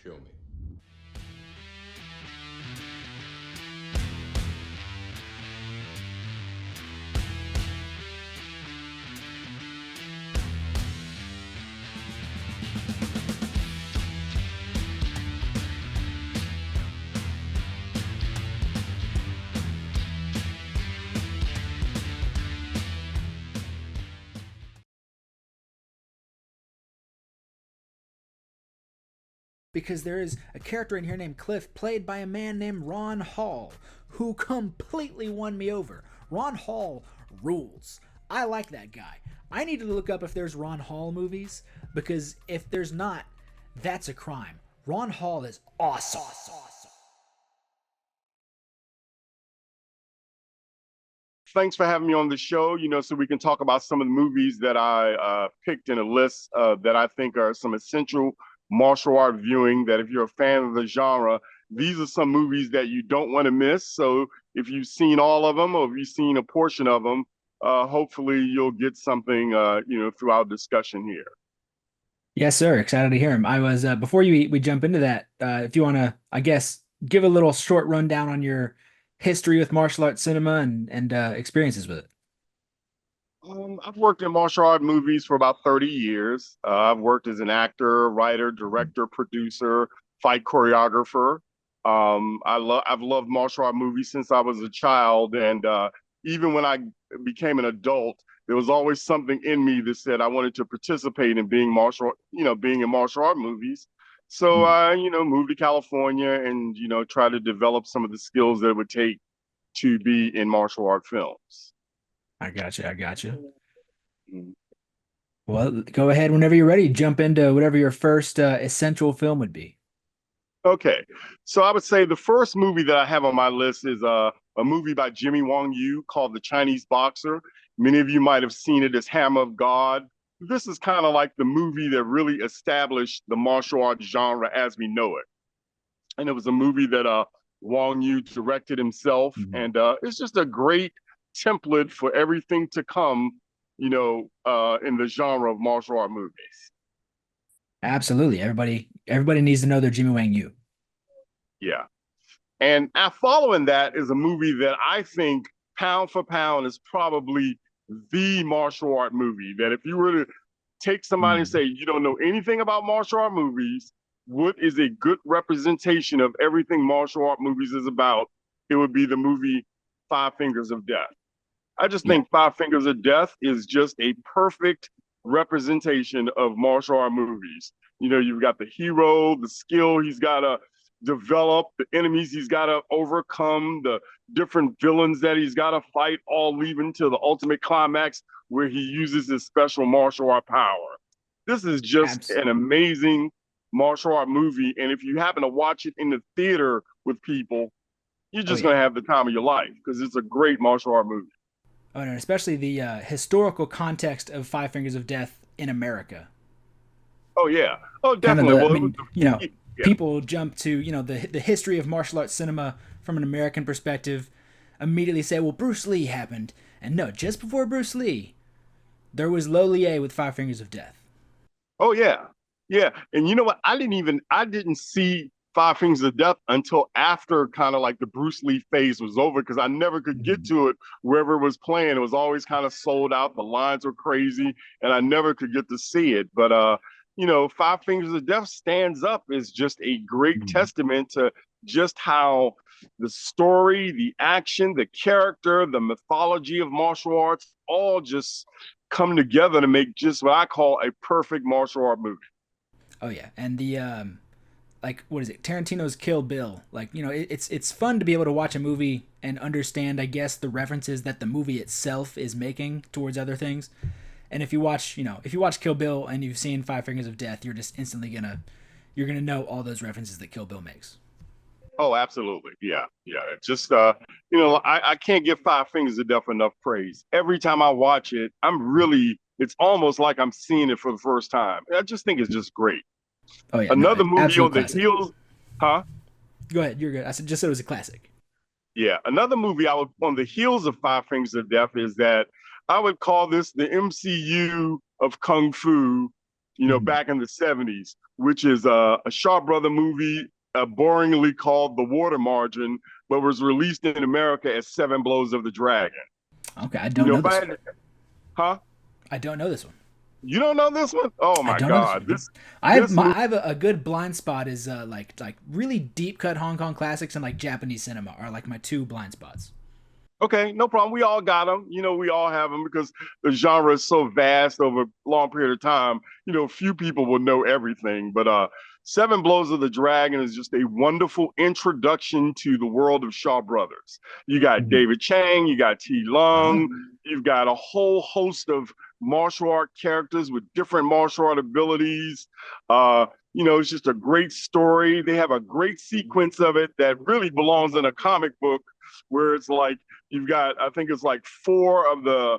kill me. Because there is a character in here named Cliff, played by a man named Ron Hall, who completely won me over. Ron Hall rules. I like that guy. I need to look up if there's Ron Hall movies, because if there's not, that's a crime. Ron Hall is awesome. Thanks for having me on the show, so we can talk about some of the movies that I picked in a list that I think are some essential martial art viewing, that if you're a fan of the genre, these are some movies that you don't want to miss. So if you've seen all of them or if you've seen a portion of them, hopefully you'll get something, through our discussion here. Yes, sir. Excited to hear him. I was before we jump into that. If you want to, I guess, give a little short rundown on your history with martial arts cinema and experiences with it. I've worked in martial art movies for about 30 years. I've worked as an actor, writer, director, producer, fight choreographer. I've loved martial art movies since I was a child, and even when I became an adult, there was always something in me that said I wanted to participate in being in martial art movies. So I, moved to California and try to develop some of the skills that it would take to be in martial art films. I got you. I got you. Mm. Well, go ahead whenever you're ready. Jump into whatever your first essential film would be. Okay, so I would say the first movie that I have on my list is a movie by Jimmy Wong Yu called The Chinese Boxer. Many of you might have seen it as Hammer of God. This is kind of like the movie that really established the martial arts genre as we know it. And it was a movie that Wong Yu directed himself, and it's just a great template for everything to come, in the genre of martial art movies. Absolutely. Everybody needs to know their Jimmy Wang Yu. Yeah. And following that is a movie that I think pound for pound is probably the martial art movie. That if you were to take somebody and say, you don't know anything about martial art movies, what is a good representation of everything martial art movies is about, it would be the movie Five Fingers of Death. I just think Five Fingers of Death is just a perfect representation of martial art movies. You've got the hero, the skill he's got to develop, the enemies he's got to overcome, the different villains that he's got to fight, all leading to the ultimate climax where he uses his special martial art power. This is just an amazing martial art movie. And if you happen to watch it in the theater with people, you're just going to have the time of your life because it's a great martial art movie. Oh, no, especially the historical context of Five Fingers of Death in America. Oh, yeah. Oh, definitely. People jump to, the history of martial arts cinema from an American perspective, immediately say, well, Bruce Lee happened. And no, just before Bruce Lee, there was Lo Lieh with Five Fingers of Death. Oh, yeah. Yeah. And you know what? I didn't see Five Fingers of Death until after kind of like the Bruce Lee phase was over because I never could get to it wherever it was playing. It was always kind of sold out. The lines were crazy and I never could get to see it. But, Five Fingers of Death stands up as just a great testament to just how the story, the action, the character, the mythology of martial arts all just come together to make just what I call a perfect martial art movie. Oh, yeah. And the what is it? Tarantino's Kill Bill. It's fun to be able to watch a movie and understand, I guess, the references that the movie itself is making towards other things. And if you watch Kill Bill and you've seen Five Fingers of Death, you're just instantly you're gonna know all those references that Kill Bill makes. Oh, absolutely. Yeah. Yeah. It's just, I can't give Five Fingers of Death enough praise. Every time I watch it, it's almost like I'm seeing it for the first time. I just think it's just great. Oh, yeah. Another movie on classic. the heels, huh? Go ahead. You're good. Just said it was a classic. Yeah. Another movie on the heels of Five Fingers of Death is that I would call this the MCU of Kung Fu, back in the 70s. which is a Shaw Brother movie, boringly called The Water Margin, but was released in America as Seven Blows of the Dragon. Okay, I You don't know, know if I this one. had, huh? I don't know this one. You don't know this one? Oh I my don't know this God, one. this I have this my movie. I have a good blind spot is like really deep cut Hong Kong classics and like Japanese cinema are like my two blind spots. Okay, no problem. We all got them. You know, we all have them because the genre is so vast over a long period of time. You know, few people will know everything. But Seven Blows of the Dragon is just a wonderful introduction to the world of Shaw Brothers. You got Mhm. David Chang, you got T. Oh. Lung, you've got a whole host of martial art characters with different martial art abilities. Uh, you know, it's just a great story. They have a great sequence of it that really belongs in a comic book where it's like you've got, I think it's like four of the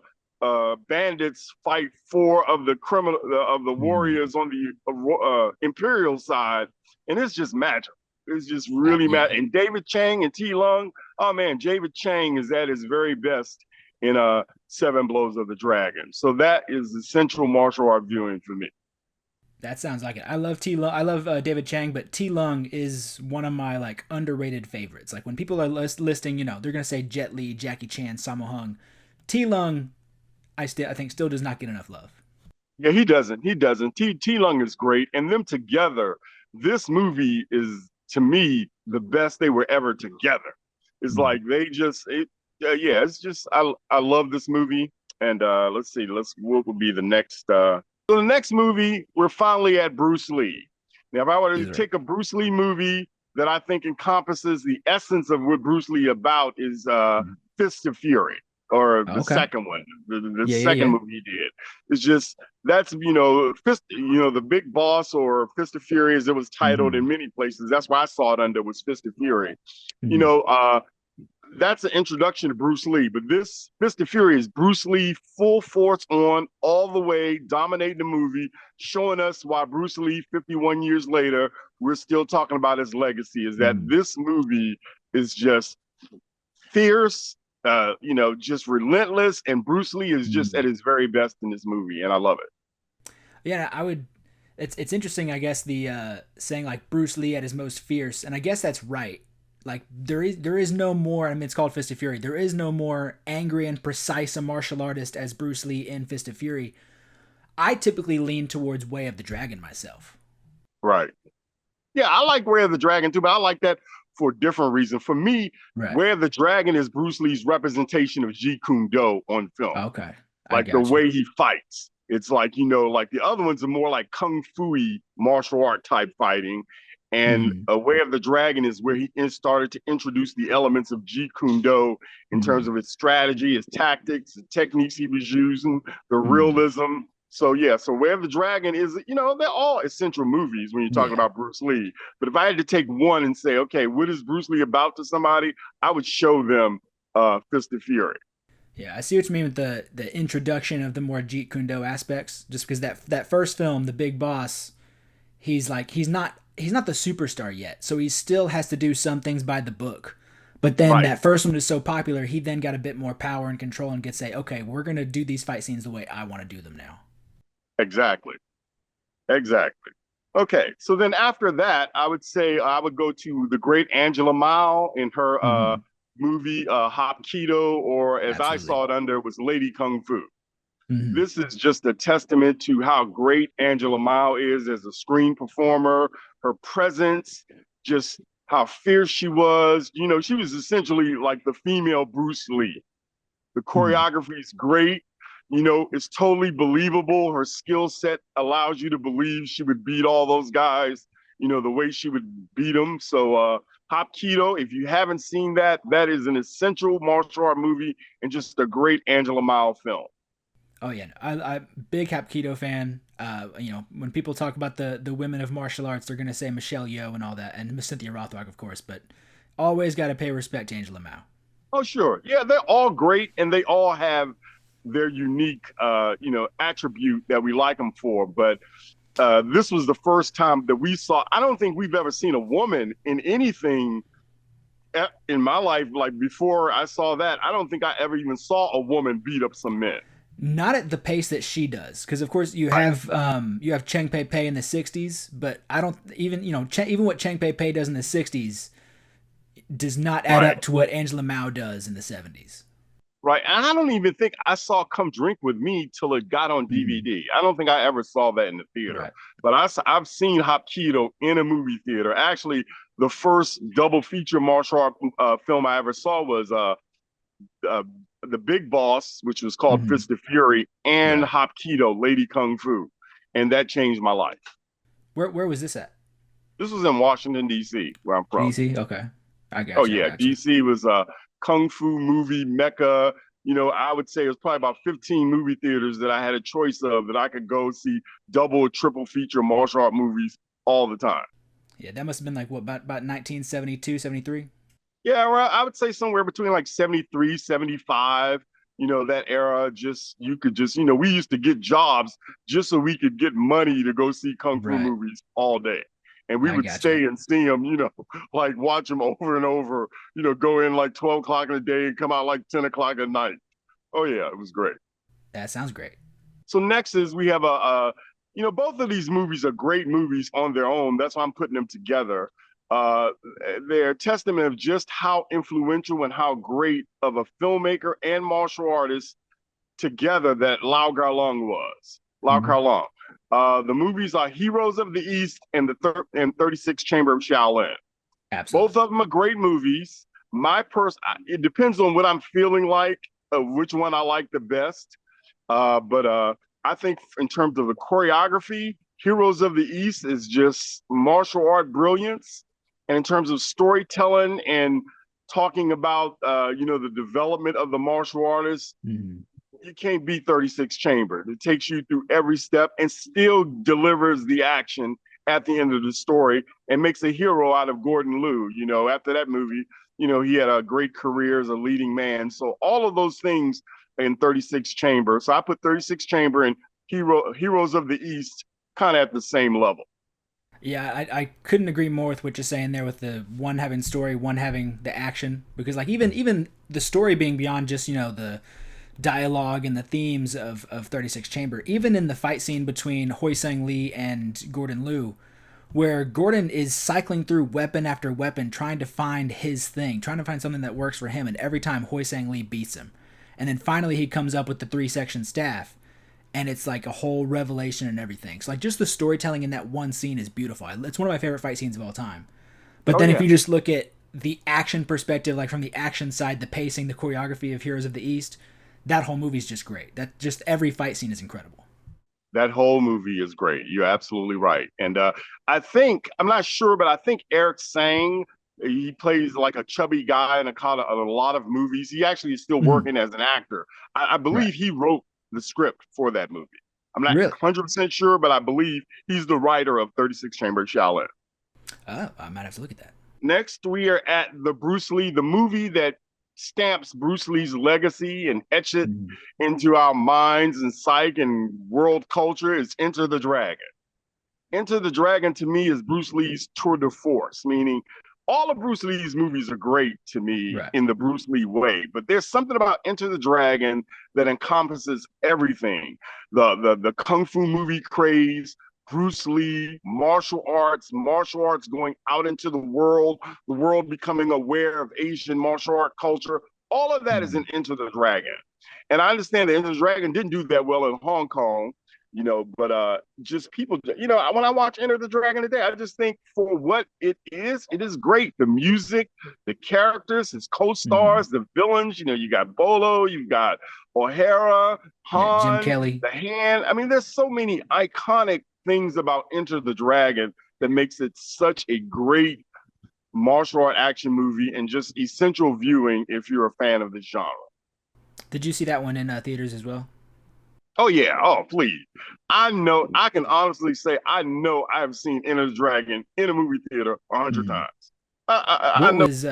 bandits fight four of the criminal of the Mm. warriors on the imperial side, and it's just magic. It's just really Yeah. magic. And David Chang and T. Lung, oh man, David Chang is at his very best in Seven Blows of the Dragon. So that is essential martial art viewing for me. That sounds like it. I love T Lung. I love David Chang, but T Lung is one of my like underrated favorites. Like when people are listing, you know, they're gonna say Jet Li, Jackie Chan, Sammo Hung. T Lung, I think still does not get enough love. Yeah, he doesn't. He doesn't. T Lung is great, and them together. This movie is to me the best they were ever together. It's Mm. like they just it. Yeah, it's just I love this movie. And let's see, what would be the next? So the next movie, we're finally at Bruce Lee. Now, if I were to Is right. take a Bruce Lee movie that I think encompasses the essence of what Bruce Lee about is Mm. Fist of Fury, or the Okay. second one, the Yeah, yeah, second yeah. movie he did. It's just that's the Big Boss or Fist of Fury as it was titled Mm-hmm. in many places. That's why I saw it under was Fist of Fury. You Mm-hmm. know, that's an introduction to Bruce Lee. But this Fist of Fury is Bruce Lee full force on all the way, dominating the movie, showing us why Bruce Lee, 51 years later, we're still talking about his legacy. Is that Mm-hmm. this movie is just fierce, just relentless, and Bruce Lee is just at Mm-hmm. his very best in this movie, and I love it. Yeah, I would. It's interesting, I guess, the saying like Bruce Lee at his most fierce, and I guess that's right. Like there is no more. I mean, it's called Fist of Fury. There is no more angry and precise a martial artist as Bruce Lee in Fist of Fury. I typically lean towards Way of the Dragon myself. Right. Yeah, I like Way of the Dragon too, but I like that for a different reason. For me, Right. Way of the Dragon is Bruce Lee's representation of Jeet Kune Do on film, Okay. I like the got you. way he fights. It's like, like the other ones are more like kung fu martial art type fighting. And Mm-hmm. A Way of the Dragon is where he started to introduce the elements of Jeet Kune Do in terms Mm-hmm. of his strategy, his tactics, the techniques he was using, the Mm-hmm. realism. So yeah, so Way of the Dragon is, they're all essential movies when you're talking Yeah. about Bruce Lee. But if I had to take one and say, okay, what is Bruce Lee about to somebody, I would show them Fist of Fury. Yeah, I see what you mean with the introduction of the more Jeet Kune Do aspects. Just because that first film, The Big Boss, he's not the superstar yet, so he still has to do some things by the book. But then Right. that first one is so popular, he then got a bit more power and control and could say, okay, we're gonna do these fight scenes the way I want to do them now. Exactly. Exactly. Okay. So then after that, I would say I would go to the great Angela Mao in her Mm-hmm. movie Hop Keto, or as I Absolutely. saw it under, was Lady Kung Fu. Mm-hmm. This is just a testament to how great Angela Mao is as a screen performer, her presence, just how fierce she was. She was essentially like the female Bruce Lee. The Mm-hmm. choreography is great. It's totally believable. Her skill set allows you to believe she would beat all those guys, the way she would beat them. So, Hop Keto, if you haven't seen that, that is an essential martial art movie and just a great Angela Mao film. Oh yeah, I big Hapkido fan. When people talk about the women of martial arts, they're gonna say Michelle Yeoh and all that, and Miss Cynthia Rothrock, of course. But always got to pay respect to Angela Mao. Oh, sure. Yeah, they're all great and they all have their unique, attribute that we like them for. But this was the first time that we saw, I don't think we've ever seen a woman in anything in my life. Like before I saw that, I don't think I ever even saw a woman beat up some men. Not at the pace that she does, because of course Right. you have Cheng Pei Pei in the '60s, but I don't even even what Cheng Pei Pei does in the '60s does not add Right. up to what Angela Mao does in the '70s. Right. And I don't even think I saw Come Drink With Me till it got on Mm, DVD. I don't think I ever saw that in the theater. right. But I've seen Hapkido in a movie theater. Actually, the first double feature martial art film I ever saw was uh, The Big Boss, which was called Hmm. Fist of Fury, and Right. Hapkido, Lady Kung Fu. And that changed my life. Where was this at? This was in Washington, D.C., where I'm from. DC. Okay, I Oh got you. I yeah, got you. DC was a kung fu movie mecca. You know, I would say it was probably about 15 movie theaters that I had a choice of that I could go see double or triple feature martial art movies all the time. Yeah, that must have been like what about 1972, 73. Yeah, well, I would say somewhere between like 73, 75. You know, that era, just you could just, we used to get jobs just so we could get money to go see kung fu Right. movies all day. And we I would got you. stay and see them, like watch them over and over, go in like 12 o'clock in the day and come out like 10 o'clock at night. Oh, yeah, it was great. That sounds great. So next is we have both of these movies are great movies on their own. That's why I'm putting them together. Uh, they're a testament of just how influential and how great of a filmmaker and martial artist together that Lau Garlong was. Lau Hmm. Garlong. The movies are Heroes of the East and and 36 Chamber of Shaolin. Absolutely. Both of them are great movies. It depends on what I'm feeling like, which one I like the best. But I think in terms of the choreography, Heroes of the East is just martial art brilliance. And in terms of storytelling and talking about, the development of the martial artist, Hmm. you can't beat 36 Chamber. It takes you through every step and still delivers the action at the end of the story and makes a hero out of Gordon Liu. After that movie, he had a great career as a leading man. So all of those things in 36 Chamber. So I put 36 Chamber and Heroes of the East kind of at the same level. Yeah, I couldn't agree more with what you're saying there with the one having story, one having the action. Because like even the story being beyond just, the dialogue and the themes of 36 Chamber, even in the fight scene between Hoi Sang Lee and Gordon Liu, where Gordon is cycling through weapon after weapon trying to find his thing, trying to find something that works for him, and every time Hoi Sang Lee beats him. And then finally he comes up with the three section staff, and it's like a whole revelation and everything. So like just the storytelling in that one scene is beautiful. It's one of my favorite fight scenes of all time. But Oh, then if yeah. you just look at the action perspective, like from the action side, the pacing, the choreography of Heroes of the East, that whole movie's just great. That just every fight scene is incredible. That whole movie is great. You're absolutely right. And I'm not sure, but I think Eric Sang, he plays like a chubby guy in a lot of movies. He actually is still Mm-hmm. working as an actor. I Right. believe he wrote the script for that movie. I'm not Really? 100% sure, but I believe he's the writer of 36 Chamber Shaolin. Oh, I might have to look at that. Next, we are at the Bruce Lee, the movie that stamps Bruce Lee's legacy and etch it Mm-hmm. into our minds and psyche and world culture is Enter the Dragon. Enter the Dragon to me is Bruce Lee's tour de force, meaning all of Bruce Lee's movies are great to me Right. in the Bruce Lee way, but there's something about Enter the Dragon that encompasses everything. The kung fu movie craze, Bruce Lee, martial arts going out into the world becoming aware of Asian martial art culture. All of that is Mm-hmm. in Enter the Dragon. And I understand that Enter the Dragon didn't do that well in Hong Kong, but just people, when I watch Enter the Dragon today, I just think for what it is great. The music, the characters, his Mm-hmm. co-stars, the villains, you got Bolo, you've got O'Hara, Yeah, Jim Han, Kelly. the Hand. I mean, there's so many iconic things about Enter the Dragon that makes it such a great martial art action movie and just essential viewing if you're a fan of this genre. Did you see that one in theaters as well? Oh yeah. Oh please. I know. I can honestly say I know I've seen Enter the Dragon in a movie theater 100 Mm-hmm. times. I What know. was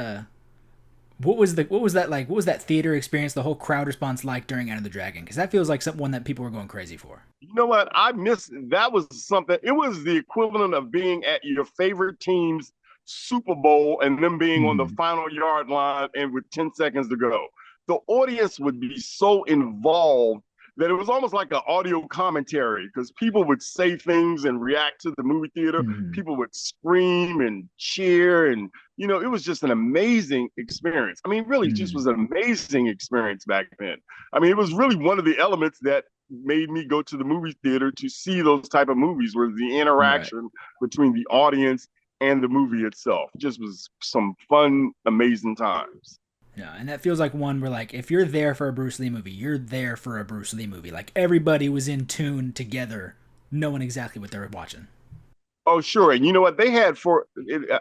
what was that like? What was that theater experience? The whole crowd response like during Enter the Dragon? Because that feels like one that people were going crazy for. You know what? I missed. That was something. It was the equivalent of being at your favorite team's Super Bowl and them being on the Mm-hmm. final yard line and with 10 seconds to go. The audience would be so involved. that it was almost like an audio commentary because people would say things and react to the movie theater. Mhm. People would scream and cheer, and it was just an amazing experience. I mean, really, just Mhm. was an amazing experience back then. I mean, it was really one of the elements that made me go to the movie theater to see those type of movies, where the Right. interaction between the audience and the movie itself just was some fun, amazing times. Yeah, and that feels like one where like if you're there for a Bruce Lee movie, you're there for a Bruce Lee movie. Like everybody was in tune together, knowing exactly what they were watching. Oh, sure. And you know what? They had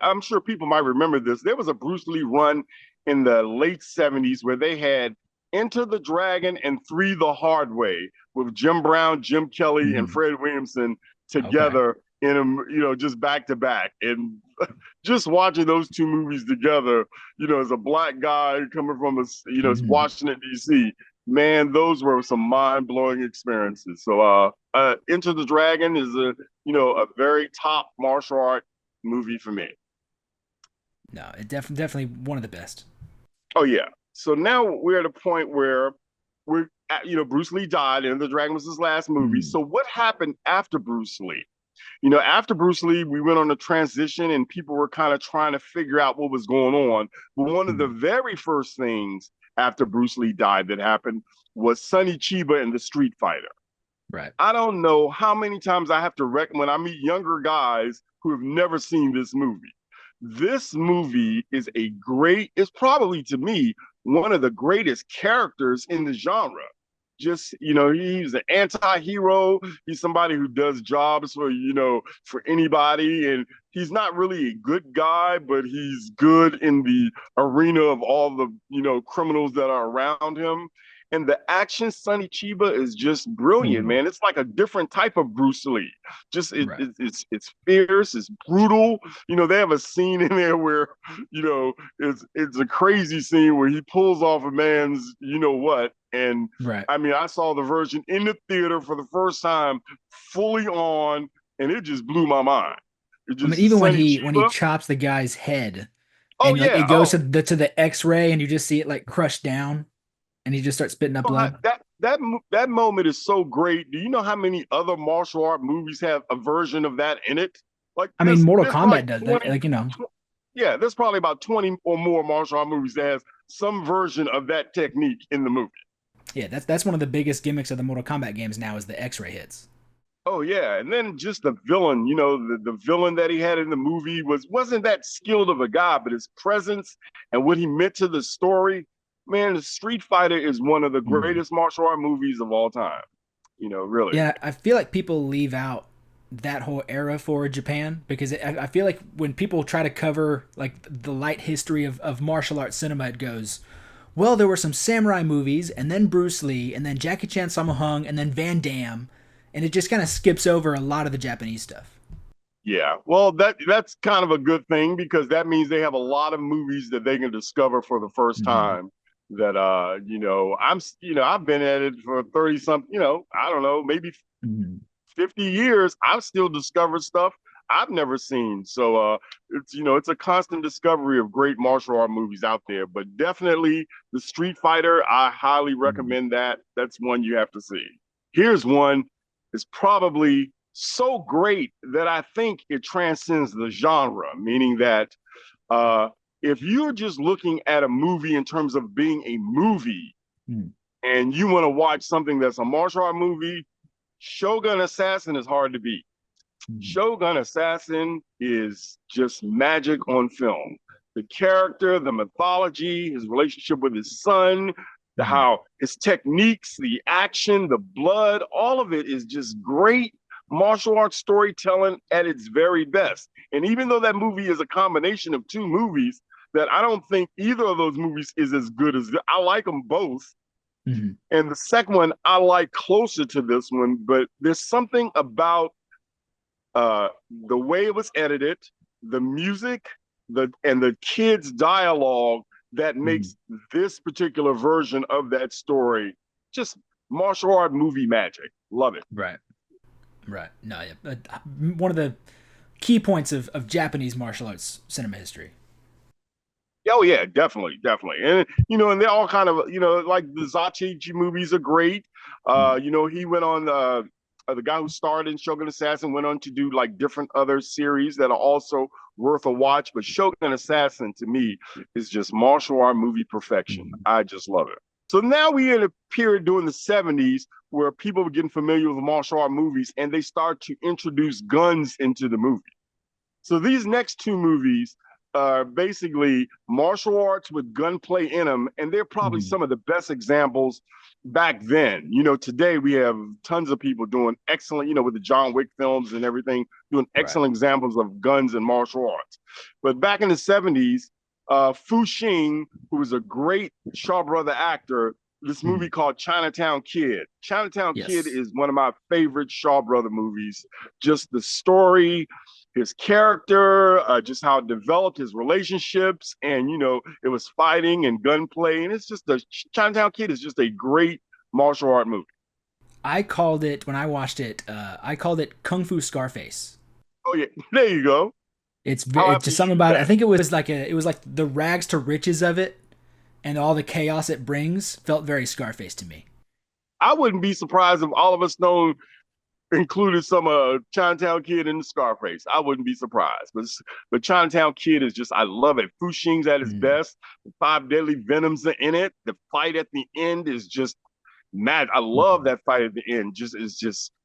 I'm sure people might remember this. There was a Bruce Lee run in the late 70s where they had Enter the Dragon and Three the Hard Way with Jim Brown, Jim Kelly, and Mhm. Fred Williamson Okay. together in just back to back. And just watching those two movies together, as a black guy coming from Mhm. Washington, D.C., man, those were some mind blowing experiences. So, Enter the Dragon is a very top martial art movie for me. No, definitely one of the best. Oh yeah. So now we're at a point where Bruce Lee died, and The Dragon was his last movie. Mhm. So what happened after Bruce Lee? After Bruce Lee, we went on a transition, and people were kind of trying to figure out what was going on. But one of the Mhm. very first things after Bruce Lee died that happened was Sonny Chiba and the Street Fighter. Right. I don't know how many times I have to when I meet younger guys who have never seen this movie. This movie it's probably to me one of the greatest characters in the genre. Just, he's an anti-hero. He's somebody who does jobs for anybody. And he's not really a good guy, but he's good in the arena of all the, criminals that are around him. And the action Sonny Chiba is just brilliant, Mhm. man. It's like a different type of Bruce Lee. Just Right. it's fierce, it's brutal. They have a scene in there where it's a crazy scene where he pulls off a man's what. And Right. I mean, I saw the version in the theater for the first time, fully on, and it just blew my mind. It I mean, just even when Sonny he Chiba. chops the guy's head, Oh and like it yeah. goes Oh, to the X-ray, and you just see it like crushed down, and he just starts spitting up blood. that moment is so great. Do you know how many other martial art movies have a version of that in it? Like I mean, Mortal there's probably Kombat does that. 20, Like, yeah, there's probably about 20 or more martial art movies that has some version of that technique in the movie. yeah, that's one of the biggest gimmicks of the Mortal Kombat games now is the X-ray hits. Oh yeah, and then just the villain, the villain that he had in the movie wasn't that skilled of a guy, but his presence and what he meant to the story, man, the Street Fighter is one of the Mhm. greatest martial art movies of all time. Really. Yeah, I feel like people leave out that whole era for Japan because I feel like when people try to cover like the light history of martial arts cinema, it goes, well, there were some samurai movies, and then Bruce Lee, and then Jackie Chan Sammo Hung, and then Van Damme, and it just kind of skips over a lot of the Japanese stuff. Yeah. Well, that's kind of a good thing because that means they have a lot of movies that they can discover for the first Mm-hmm. time that I've been at it for 30 something, I don't know, maybe Mm-hmm. 50 years. I've still discovered stuff I've never seen. So it's a constant discovery of great martial art movies out there, but definitely the Street Fighter, I highly Mm-hmm. recommend that. That's one you have to see. Here's one. It's probably so great that I think it transcends the genre, meaning that uh, if you're just looking at a movie in terms of being a movie and you want to watch something that's a martial art movie, Shogun Assassin is hard to beat. Mm-hmm. Shogun Assassin is just magic on film. The character, the mythology, his relationship with his son, Mm-hmm. how his techniques, the action, the blood, all of it is just great martial arts storytelling at its very best. And even though that movie is a combination of two movies, that I don't think either of those movies is as good as I like them both. Mm-hmm. And the second one I like closer to this one, but there's something about the way it was edited, the music, the kids' dialogue that Mm-hmm. makes this particular version of that story just martial art movie magic. Love it. Right. Right. No, yeah. One of the key points of Japanese martial arts cinema history. Oh yeah, definitely, definitely. And and they're all kind of like the Zachichi movies are great. Mm. He went on the guy who starred in Shogun Assassin went on to do like different other series that are also worth a watch. But Shogun Assassin to me is just martial art movie perfection. Mm. I just love it. So now we're in a period during the 70s where people were getting familiar with martial art movies and they start to introduce guns into the movie. So these next two movies are basically martial arts with gunplay in them, and they're probably Mm. some of the best examples back then. Today we have tons of people doing excellent, with the John Wick films and everything, doing Right. excellent examples of guns and martial arts. But back in the 70s, Fu Xing, who was a great Shaw Brother actor, this movie Mm. called Chinatown Kid. Chinatown Kid Yes. is one of my favorite Shaw Brother movies. Just the story, his character, just how it developed his relationships, and it was fighting and gunplay, and it's just the Chinatown Kid is just a great martial art movie. I called it when I watched it. I called it Kung Fu Scarface. Oh yeah, there you go. I'll It's have to just something use about it. I that. think it was like the rags to riches of it, and all the chaos it brings felt very Scarface to me. I wouldn't be surprised if all of us know included some Chinatown Kid in the Scarface. I wouldn't be surprised. But Chinatown Kid is just I love it. Fu Xing's at his Mm. best. The five deadly venoms are in it. The fight at the end is just mad. I love Mm. that fight at the end. Just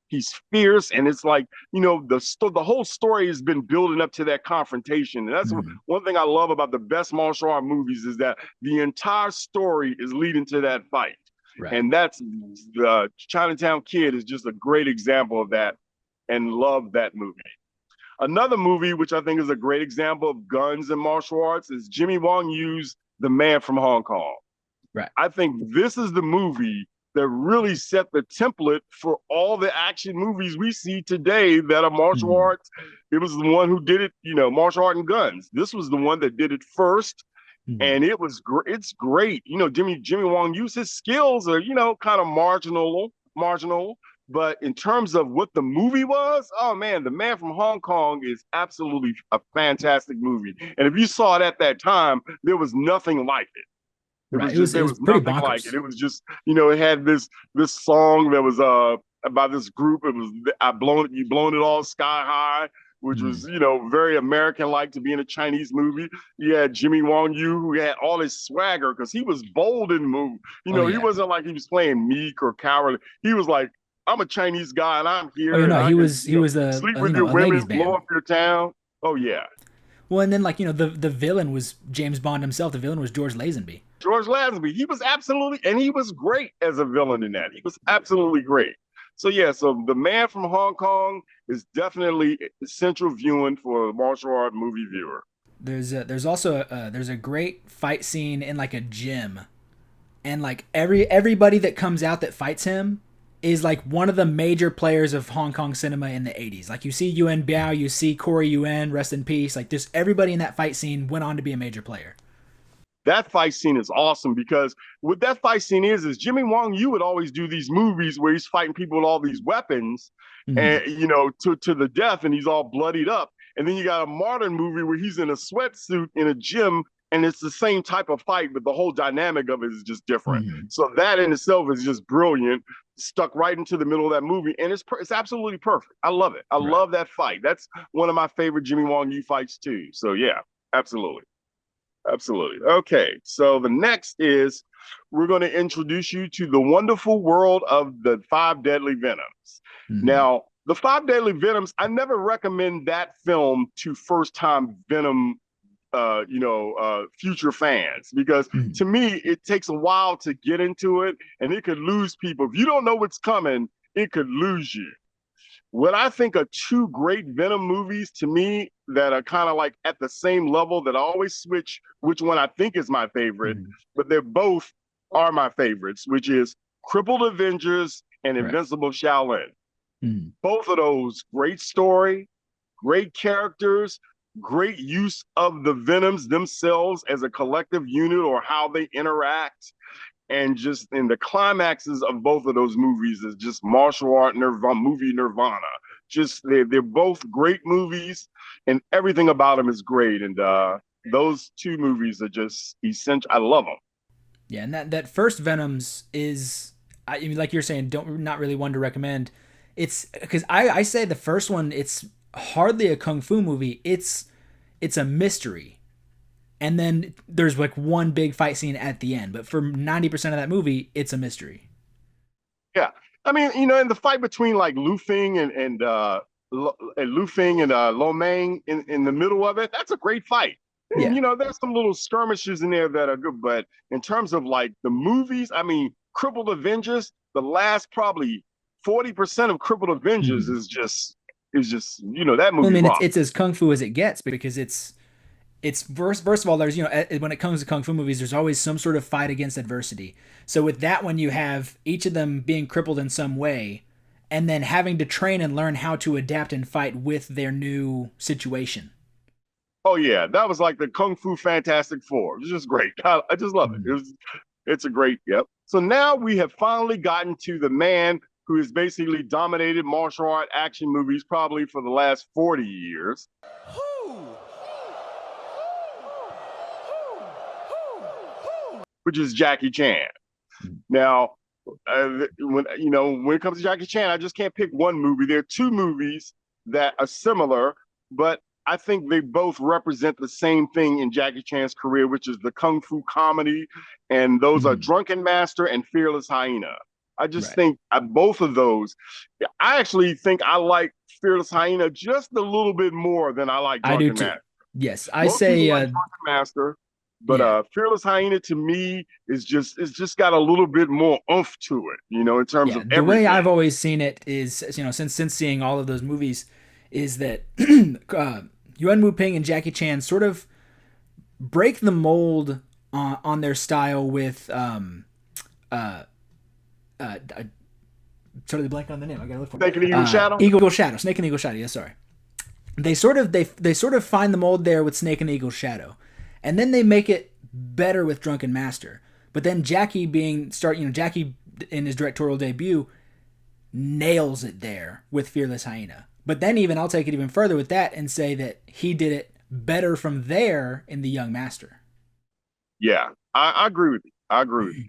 he's fierce, and it's like the whole story has been building up to that confrontation. And that's Mm. one thing I love about the best martial art movies is that the entire story is leading to that fight. Right. And that's Chinatown Kid is just a great example of that, and love that movie. Another movie which I think is a great example of guns and martial arts is Jimmy Wong Yu's The Man from Hong Kong. Right. I think this is the movie that really set the template for all the action movies we see today that are martial Mm. arts. It was the one who did it, martial art and guns. This was the one that did it first, Mm. and it's great. Jimmy Wong Yu's his skills are kind of marginal. But in terms of what the movie was, oh man, The Man from Hong Kong is absolutely a fantastic movie. And if you saw it at that time, there was nothing like it. It Right. was just It there was was pretty nothing like it. bonkers. It was just it had this song that was about this group. It was you blown it all sky high, which Mm. was very American like to be in a Chinese movie. You had Jimmy Wong Yu who had all his swagger because he was bold in the movie. Oh He yeah. wasn't like he was playing meek or cowardly. He was like, I'm a Chinese guy and I'm Oh, here and no, I can he was sleep with your a ladies' women, blow man. up your town. Oh yeah. Well, and then like the villain was James Bond himself. The villain was George Lazenby. George Lazenby, he was absolutely, and he was great as a villain in that. He was absolutely great. So yeah, so The Man from Hong Kong is definitely essential viewing for a martial art movie viewer. There's also there's a great fight scene in like a gym, and like everybody that comes out that fights him is like one of the major players of Hong Kong cinema in the 80s. Like you see Yuan Biao, you see Corey Yuan, rest in peace. Like just everybody in that fight scene went on to be a major player. That fight scene is awesome because what that fight scene is Jimmy Wong Yu would always do these movies where he's fighting people with all these weapons Mm. and to the death and he's all bloodied up. And then you got a modern movie where he's in a sweatsuit in a gym and it's the same type of fight, but the whole dynamic of it is just different. Mm. So that in itself is just brilliant, stuck right into the middle of that movie, and it's absolutely perfect. I love it. I Right. love that fight. That's one of my favorite Jimmy Wong Yu fights too. So yeah, absolutely. Absolutely. Okay. So the next is we're going to introduce you to the wonderful world of the five deadly venoms. Mm. Now, the five deadly venoms, I never recommend that film to first time Venom future fans because Mm. to me it takes a while to get into it and it could lose people. If you don't know what's coming, it could lose you. What I think are two great Venom movies to me that are kind of like at the same level that I always switch which one I think is my favorite, Mm. but they're both are my favorites, which is Crippled Avengers and Right. Invincible Shaolin. Mm. Both of those, great story, great characters, great use of the Venoms themselves as a collective unit or how they interact. And just in the climaxes of both of those movies is just martial art nirvana. Just they're both great movies, and everything about them is great. And those two movies are just essential. I love them. Yeah, and that first Venom's is I mean, like you're saying, don't not really one to recommend. It's because I say the first one, it's hardly a kung fu movie. It's a mystery, and then there's like one big fight scene at the end. But for 90% of that movie, it's a mystery. Yeah, I mean, in the fight between like Lu Feng and Lu Feng and Lo Mang in the middle of it, that's a great fight. And Yeah. there's some little skirmishes in there that are good, but in terms of like the movies, I mean, Crippled Avengers, the last probably 40% of Crippled Avengers Mhm. is just that Well, I movie mean, it's rock. it's as kung fu as it gets because it's first of all, there's when it comes to kung fu movies, there's always some sort of fight against adversity. So with that one, you have each of them being crippled in some way, and then having to train and learn how to adapt and fight with their new situation. Oh yeah, that was like the Kung Fu Fantastic Four. It was just great. I just love it. Mhm. It's a great, yep. So now we have finally gotten to the man who has basically dominated martial art action movies probably for the last 40 years, which is Jackie Chan. Now, when it comes to Jackie Chan, I just can't pick one movie. There are two movies that are similar, but I think they both represent the same thing in Jackie Chan's career, which is the kung fu comedy, and those are Mhm. Drunken Master and Fearless Hyena. I just Right. think both of those. I actually think I like Fearless Hyena just a little bit more than I like I do Drunken too. Master. Yes, I Most people say, like Drunken Master, but yeah, Fearless Hyena to me is just it's just got a little bit more oomph to it, in terms yeah. of The way everything. I've always seen it is, since seeing all of those movies, is that Yuan Wu Ping and Jackie Chan sort of break the mold on their style with uh I totally blank on the name. I gotta look for it. Taking Eagle Shadow. Eagle Shadow, Snake and Eagle Shadow. Yeah, sorry. They sort of find the mold there with Snake and Eagle Shadow, and then they make it better with Drunken Master. But then Jackie in his directorial debut nails it there with Fearless Hyena. But then even I'll take it even further with that and say that he did it better from there in The Young Master. Yeah, I agree with you. I agree with you.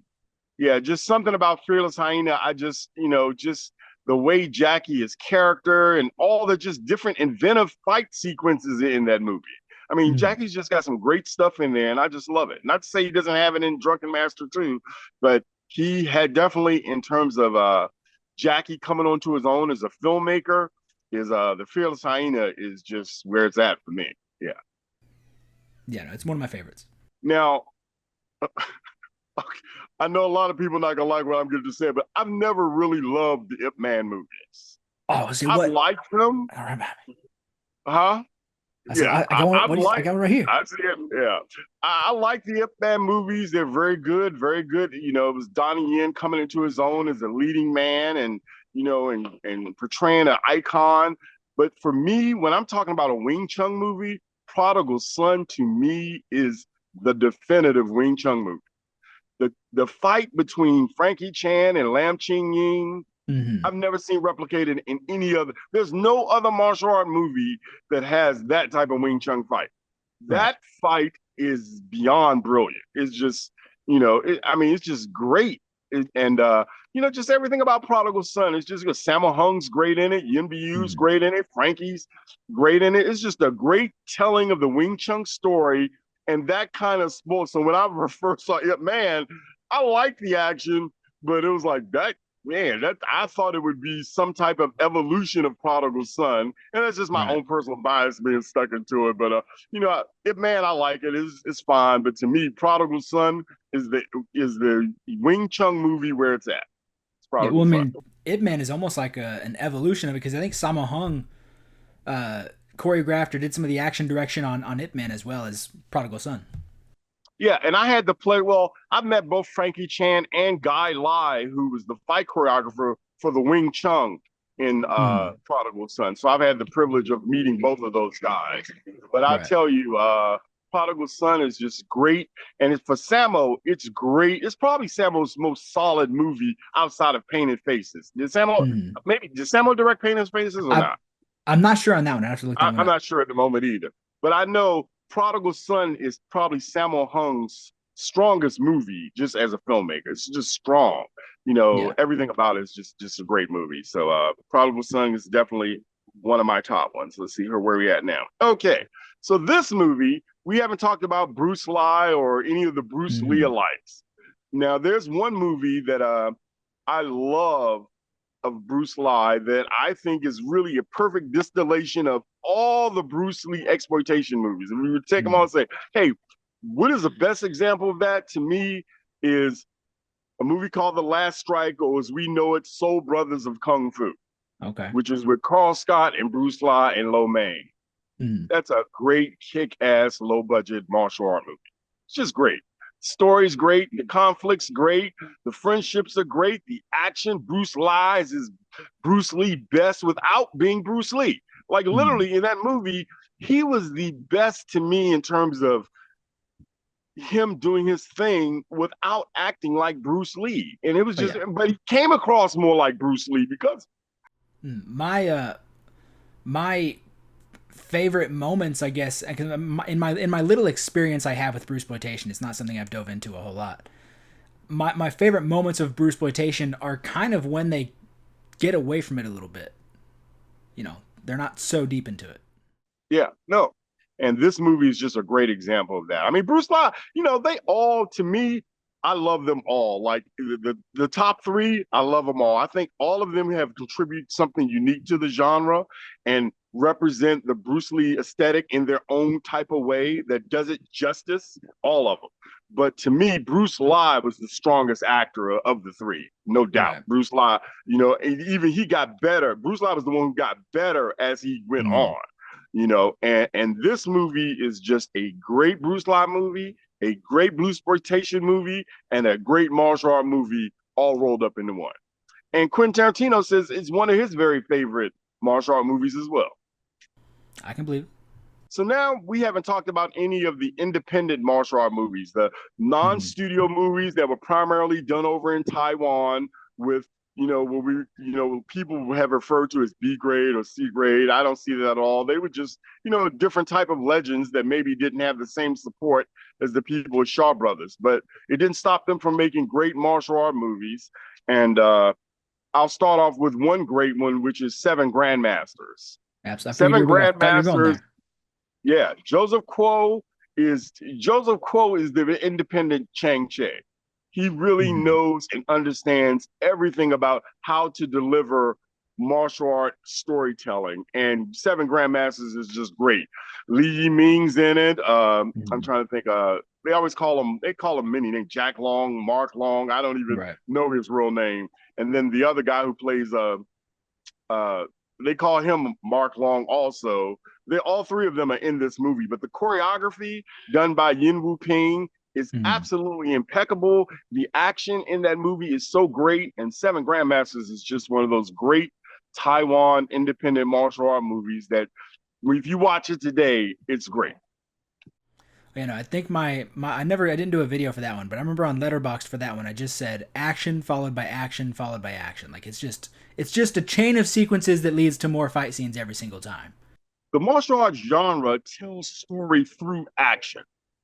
Yeah, just something about Fearless Hyena. I just, just the way Jackie is character and all the just different inventive fight sequences in that movie. I mean, Mm. Jackie's just got some great stuff in there, and I just love it. Not to say he doesn't have it in Drunken Master too, but he had definitely in terms of Jackie coming onto his own as a filmmaker. Is the Fearless Hyena is just where it's at for me. Yeah. Yeah, no, it's one of my favorites. Now, I know a lot of people not gonna like what I'm going to say, but I've never really loved the Ip Man movies. Oh, see I've what? liked them, I don't remember. huh? I said Yeah, I got one. I've What is? I liked. got it right here. I see it. Yeah, I like the Ip Man movies. They're very good, very good. It was Donnie Yen coming into his own as a leading man, and and portraying an icon. But for me, when I'm talking about a Wing Chun movie, Prodigal Son to me is the definitive Wing Chun movie. The fight between Frankie Chan and Lam Ching Ying, Hmm. I've never seen replicated in any other. There's no other martial art movie that has that type of Wing Chun fight. Right. That fight is beyond brilliant. It's just, I mean, it's just great. And just everything about Prodigal Son. It's just Sammo Hung's great in it. Yin Byu's Hmm. great in it. Frankie's great in it. It's just a great telling of the Wing Chun story, and that kind of sports. So when I first saw it, man, I liked the action, but it was like that. Man, that I thought it would be some type of evolution of Prodigal Son, and that's just my Right. own personal bias being stuck into it. But man, I like it. It's fine. But to me, Prodigal Son is the Wing Chun movie where it's at. It's Yeah. Well, Prodigal I Son. mean, Ip Man is almost like an evolution of it because I think Sammo Hung uh, choreographed or did some of the action direction on Ip Man as well as Prodigal Son. Yeah, and I had to play. Well, I've met both Frankie Chan and Guy Lai, who was the fight choreographer for the Wing Chun in Mm. Prodigal Son. So I've had the privilege of meeting both of those guys. But I Right. tell you, Prodigal Son is just great, and for Sammo, it's great. It's probably Sammo's most solid movie outside of Painted Faces. Mm. Did Sammo direct Painted Faces or I not? I'm not sure on that one. I have to look that one I'm up. not sure at the moment either. But I know Prodigal Son is probably Sammo Hung's strongest movie just as a filmmaker. It's just strong. Yeah. everything about it is just a great movie. So Prodigal Son is definitely one of my top ones. Let's see here where we at now. Okay, so this movie we haven't talked about Bruce Lee or any of the Bruce Lee Hmm. alikes. Now there's one movie that I love of Bruce Lee that I think is really a perfect distillation of all the Bruce Lee exploitation movies. If we would take them all Hmm. and say, hey, what is the best example of that to me is a movie called The Last Strike, or as we know it, Soul Brothers of Kung Fu, Okay. which is with Carl Scott and Bruce Lee and Lo Mein. Hmm. That's a great kick-ass, low-budget martial art movie. It's just great. Story's great, the conflict's great, the friendships are great, the action. Bruce Lee is Bruce Lee best without being Bruce Lee. Like Hmm. literally in that movie, he was the best to me in terms of him doing his thing without acting like Bruce Lee. And it was Oh just, yeah. but he came across more like Bruce Lee because, My favorite moments, I guess, in my little experience I have with Bruce exploitation, it's not something I've dove into a whole lot. My favorite moments of Bruce exploitation are kind of when they get away from it a little bit. They're not so deep into it. yeah, no. And this movie is just a great example of that. I mean, Bruce Lee, they all, to me, I love them all. Like the top three, I love them all. I think all of them have contributed something unique to the genre and represent the Bruce Lee aesthetic in their own type of way that does it justice, all of them. But to me, Bruce Lee was the strongest actor of the three, no doubt. Right. Bruce Lee, even he got better. Bruce Lee was the one who got better as he went Mm. on, and this movie is just a great Bruce Lee movie, a great Bluesploitation movie, and a great martial art movie all rolled up into one. And Quentin Tarantino says it's one of his very favorite martial art movies as well. I can believe it. So now we haven't talked about any of the independent martial art movies, the Mm. non-studio movies that were primarily done over in Taiwan with, what people have referred to as B grade or C grade. I don't see that at all. They were just, a different type of legends that maybe didn't have the same support as the people at Shaw Brothers, but it didn't stop them from making great martial art movies. And I'll start off with one great one, which is Seven Grandmasters. Absolutely. I figured you Seven were I thought you were going Grandmasters, there. yeah, Joseph Quo is the independent Chang Che. He really Mm. knows and understands everything about how to deliver martial art storytelling. And Seven Grandmasters is just great. Li Yiming's in it. I'm Mm. trying to think. They call him many names, Jack Long, Mark Long. I don't even Right. know his real name. And then the other guy who plays uh, they call him Mark Long also. They all three of them are in this movie, but the choreography done by Yin Wu Ping is Mm. absolutely impeccable. The action in that movie is so great, and Seven Grandmasters is just one of those great Taiwan independent martial art movies that if you watch it today, it's great. I think I didn't do a video for that one, but I remember on Letterboxd for that one I just said action followed by action followed by action. Like it's just a chain of sequences that leads to more fight scenes every single time. The martial arts genre tells story through action.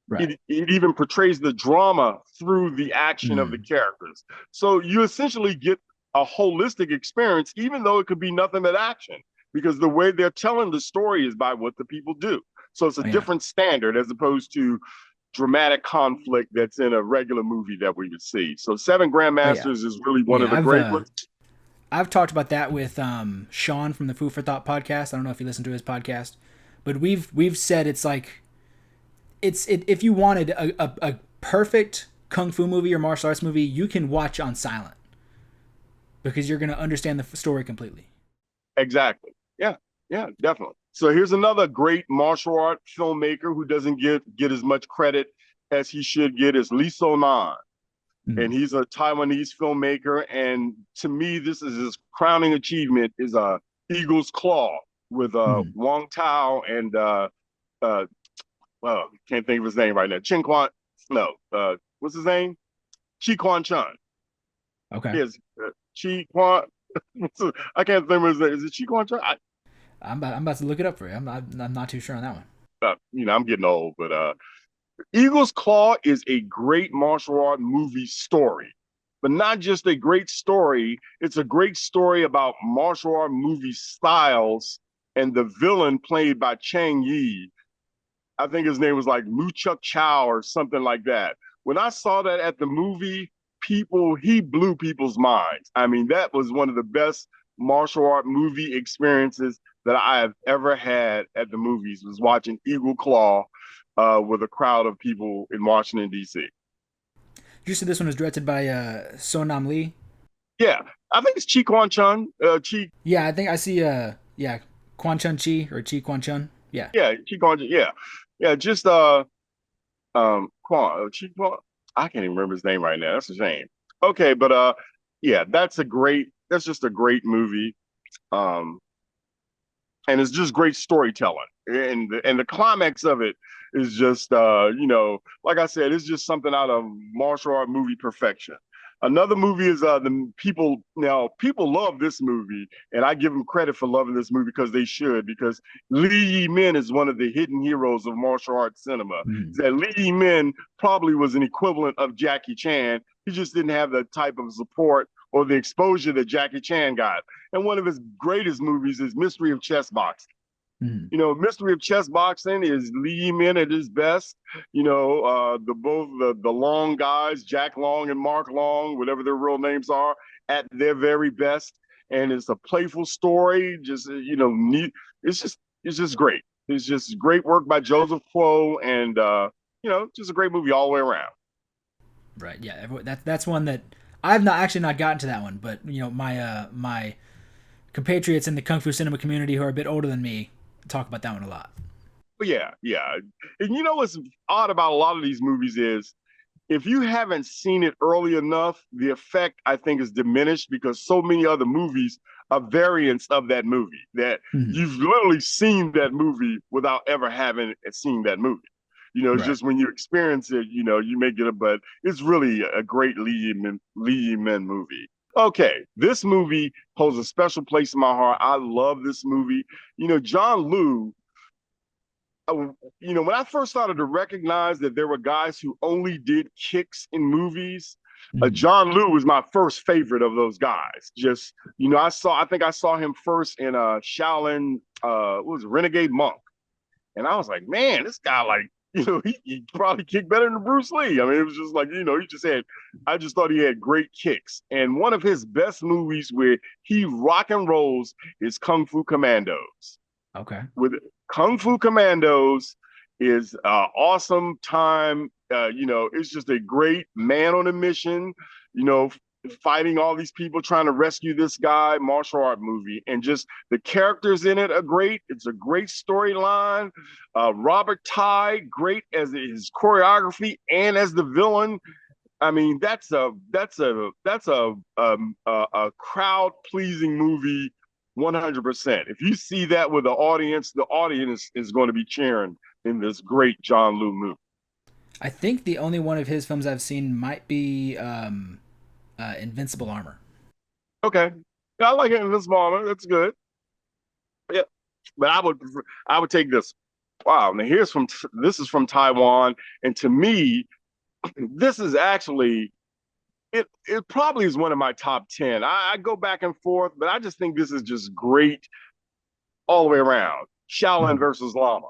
Right. It even portrays the drama through the action of the Mm. characters. So you essentially get a holistic experience, even though it could be nothing but action, because the way they're telling the story is by what the people do. So it's a Oh yeah. different standard as opposed to dramatic conflict that's in a regular movie that we would see. So Seven Oh yeah. Grandmasters is really one of Yeah. the I've great uh ones. I've talked about that with Sean from the Food for Thought podcast. I don't know if you listen to his podcast, but we've said it's like if you wanted a perfect kung fu movie or martial arts movie, you can watch on silent because you're gonna understand the story completely. Exactly. Yeah. Yeah, definitely. So here's another great martial art filmmaker who doesn't get as much credit as he should get is Lee So-nan. And Mm. he's a Taiwanese filmmaker. And to me, this is his crowning achievement is Eagle's Claw with Mm. Wong Tao and uh well, can't think of his name right now. Chin Quan no, what's his name? Chi Quan Chun. Okay. Yes, Chi Quan I can't think of his name. Is it Chi Quan Chun? I'm about to look it up for you. I'm not too sure on that one. I'm getting old, but Eagle's Claw is a great martial art movie story. but not just a great story. It's a great story about martial art movie styles, and the villain played by Chang Yi. I think his name was like Lu Chuk Chow or something like that. When I saw that at the movie, he blew people's minds. I mean, that was one of the best martial art movie experiences that I have ever had at the movies, was watching Eagle Claw with a crowd of people in Washington, D.C. You said this one was directed by Sonam Lee. Yeah, I think it's Chi Kwan Chun. Yeah, I think I see. Yeah, Quan Chun Chi or Chi Quan Chun. Yeah. Yeah, Chi Kwan Chun. Yeah, yeah, just Chi Kwan. I can't even remember his name right now. That's a shame. Okay, but yeah, that's just a great movie. Um, and it's just great storytelling. And the climax of it is just like I said, it's just something out of martial art movie perfection. Another movie is the people. Now people love this movie, and I give them credit for loving this movie because they should. Because Lee Yi Min is one of the hidden heroes of martial arts cinema. Mm. That Lee Yi Min probably was an equivalent of Jackie Chan. He just didn't have the type of support or the exposure that Jackie Chan got. And one of his greatest movies is Mystery of Chess Boxing. Mm. Mystery of Chess Boxing is Lee Min at his best. The Long guys, Jack Long and Mark Long, whatever their real names are, at their very best. And it's a playful story. Just neat. It's just great. It's just great work by Joseph Kuo, and just a great movie all the way around. Right. Yeah. That's one that I've not gotten to that one, but my compatriots in the kung fu cinema community who are a bit older than me talk about that one a lot. But yeah, yeah. And what's odd about a lot of these movies is if you haven't seen it early enough, the effect I think is diminished because so many other movies are variants of that movie that Mm-hmm. you've literally seen that movie without ever having seen that movie. It's Right. just when you experience it, you may get it, but it's really a great Lee Men movie. Okay, this movie holds a special place in my heart. I love this movie. John Liu, when I first started to recognize that there were guys who only did kicks in movies, Mm-hmm. John Liu was my first favorite of those guys. Just, I think I saw him first in Shaolin, what was it, Renegade Monk. And I was like, man, this guy, like, he probably kicked better than Bruce Lee. I mean, it was just like, I just thought he had great kicks. And one of his best movies where he rock and rolls is Kung Fu Commandos. Okay. With Kung Fu Commandos is awesome time. It's just a great man on a mission, you know, fighting all these people trying to rescue this guy, martial art movie. And just the characters in it are great. It's a great storyline. Robert Ty, great as his choreography and as the villain. I mean, that's a crowd pleasing movie 100%. If you see that with the audience is going to be cheering in this great John Liu movie. I think the only one of his films I've seen might be Invincible Armor. Okay, yeah, I like it in this moment. That's good. Yeah, but I would take this. Wow, now this is from Taiwan, and to me, this is actually it probably is one of my top 10. I go back and forth, but I just think this is just great all the way around. Shaolin Mm-hmm. versus Llama.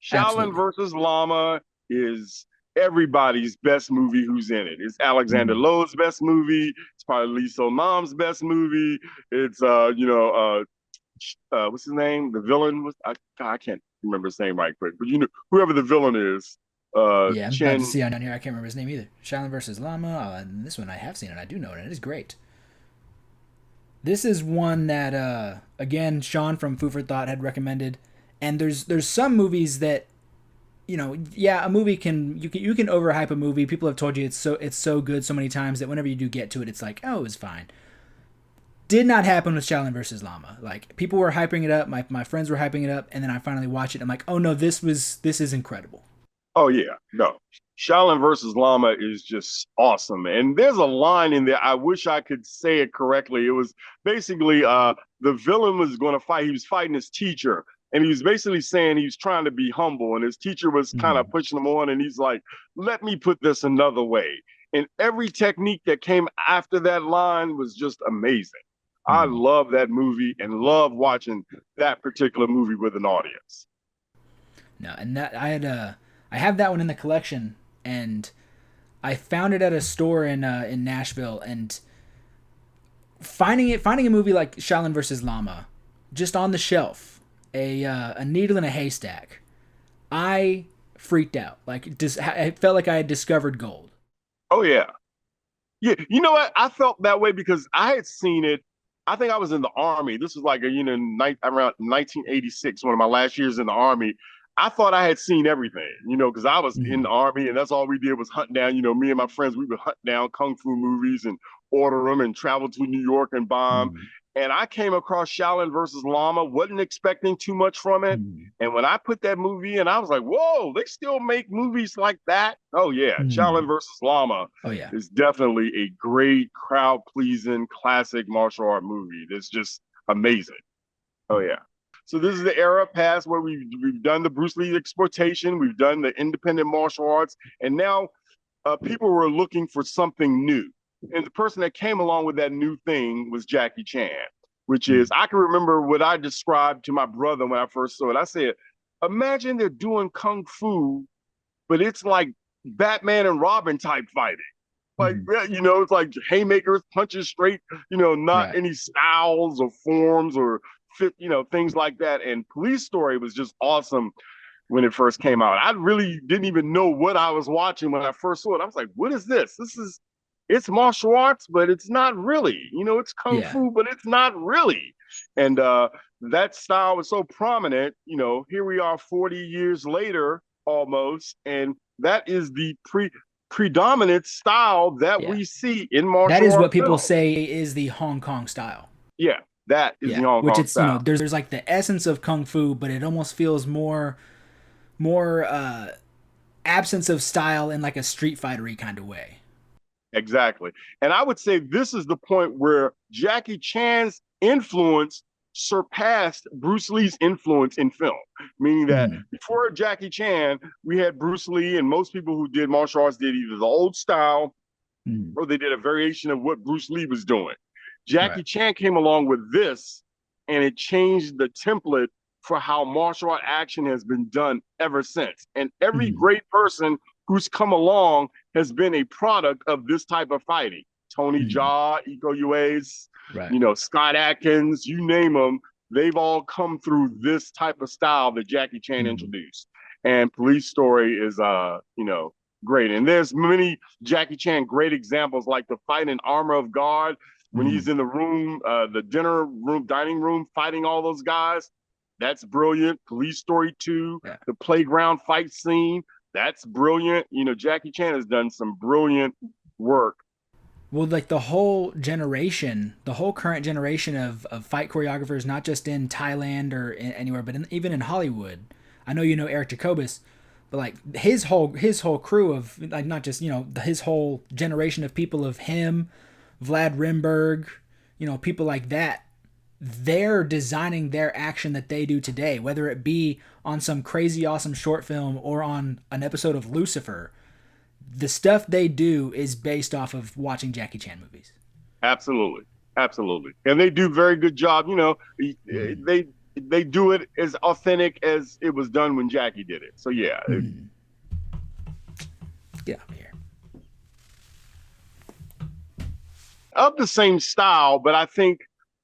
Shaolin Absolutely. versus Llama is everybody's best movie who's in it. It's Alexander Mm-hmm. Lowe's best movie. It's probably Lee So Nam's best movie. It's what's his name? The villain was I can't remember his name right quick, but whoever the villain is, Yeah, I'm about to Chen. see on here. I can't remember his name either. Shaolin versus Llama. And this one I have seen it. I do know it. And it is great. This is one that again Sean from Food for Thought had recommended. And there's some movies that yeah, a movie you can overhype a movie. People have told you it's so good so many times that whenever you do get to it, it's like, oh, it was fine. Did not happen with Shaolin versus Llama. Like people were hyping it up, my friends were hyping it up, and then I finally watched it. I'm like, oh no, this is incredible. Oh yeah, no. Shaolin versus Llama is just awesome. And there's a line in there. I wish I could say it correctly. It was basically the villain was going to fight. He was fighting his teacher. And he was basically saying he was trying to be humble. And his teacher was kind of Mm-hmm. pushing him on. And he's like, let me put this another way. And every technique that came after that line was just amazing. I Mm. love that movie and love watching that particular movie with an audience. No, and that I have that one in the collection, and I found it at a store in Nashville, and finding a movie like Shaolin versus Llama, just on the shelf, a needle in a haystack. I freaked out. Like, I felt like I had discovered gold. Oh yeah. Yeah, you know what? I felt that way because I had seen it. I think I was in the army. This was like around 1986, one of my last years in the army. I thought I had seen everything, because I was in Mm. the army and that's all we did was hunt down. Me and my friends, we would hunt down kung fu movies and order them and travel to New York and bomb. Mm. And I came across Shaolin versus Llama, wasn't expecting too much from it. Mm. And when I put that movie in, I was like, whoa, they still make movies like that? Oh, yeah. Mm. Shaolin versus Llama Oh yeah. is definitely a great crowd pleasing classic martial art movie. That's just amazing. Oh yeah. So this is the era past where we've done the Bruce Lee exploitation, we've done the independent martial arts, and now people were looking for something new. And the person that came along with that new thing was Jackie Chan, which is Mm. I can remember what I described to my brother when I first saw it. I said, imagine they're doing kung fu, but it's like Batman and Robin type fighting. Like, Mm. yeah, it's like haymakers, punches straight, not Right. any styles or forms or fit, things like that. And Police Story was just awesome when it first came out. I really didn't even know what I was watching when I first saw it. I was like, what is this? It's martial arts, but it's not really. It's kung Yeah. fu, but it's not really. And that style was so prominent. Here we are 40 years later almost, and that is the predominant style that Yeah. we see in That martial is what art people film. say is the Hong Kong style. Yeah, that is the Yeah, Hong which Kong it's style. there's like the essence of kung fu, but it almost feels more absence of style in like a street fightery kind of way. Exactly. And I would say this is the point where Jackie Chan's influence surpassed Bruce Lee's influence in film, meaning that Mm. before Jackie Chan, we had Bruce Lee, and most people who did martial arts did either the old style Mm. or they did a variation of what Bruce Lee was doing. Right. Jackie Chan came along with this, and it changed the template for how martial art action has been done ever since. And every Mm. great person who's come along has been a product of this type of fighting. Tony Mm. Jaa, Iko Uwais, Right. Scott Atkins, you name them, they've all come through this type of style that Jackie Chan Mm. introduced. And Police Story is, great. And there's many Jackie Chan great examples, like the fight in Armor of God when he's Mm. in the room, the dining room, fighting all those guys. That's brilliant. Police Story 2, Yeah. the playground fight scene. That's brilliant. Jackie Chan has done some brilliant work. Well, like the whole current generation of fight choreographers, not just in Thailand or anywhere, but even in Hollywood. I know you know Eric Jacobus, but like his whole crew of like not just his whole generation of people of him, Vlad Rimberg, people like that. They're designing their action that they do today, whether it be on some crazy awesome short film or on an episode of Lucifer. The stuff they do is based off of watching Jackie Chan movies. Absolutely. Absolutely. And they do very good job. Mm-hmm. They do it as authentic as it was done when Jackie did it. So yeah, Mm-hmm. Get out of here. of the same style, but I think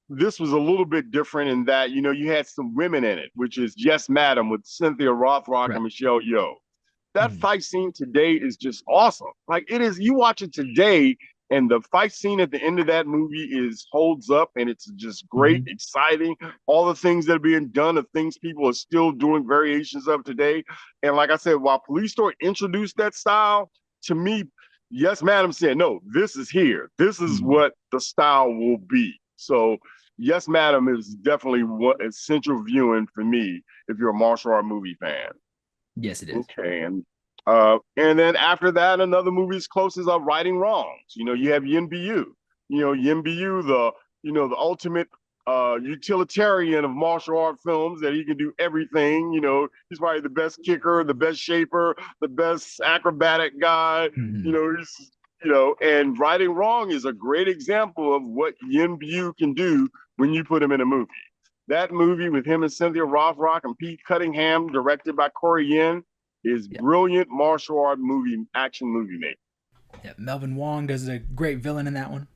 this was a little bit different in that, you had some women in it, which is Yes, Madam with Cynthia Rothrock Right. and Michelle Yeoh. That Mm-hmm. fight scene today is just awesome. Like it is, you watch it today, and the fight scene at the end of that movie is holds up, and it's just great, Mm-hmm. exciting. All the things that are being done, of things people are still doing variations of today. And like I said, while Police Story introduced that style, to me, Yes, Madam said, no, this is here. This is Mm-hmm. what the style will be. So Yes, Madam is definitely what essential viewing for me if you're a martial art movie fan. Yes, it is. Okay, and then after that, another movie as close as Righting Wrongs. You have Yin Bu. Yin Bu, the ultimate utilitarian of martial art films, that he can do everything. He's probably the best kicker, the best shaper, the best acrobatic guy. Mm-hmm. And Right and Wrong is a great example of what Yin Bu can do when you put him in a movie. That movie with him and Cynthia Rothrock and Pete Cunningham, directed by Corey Yin, is Yeah. brilliant martial art action movie making. Yeah. Melvin Wong does a great villain in that one.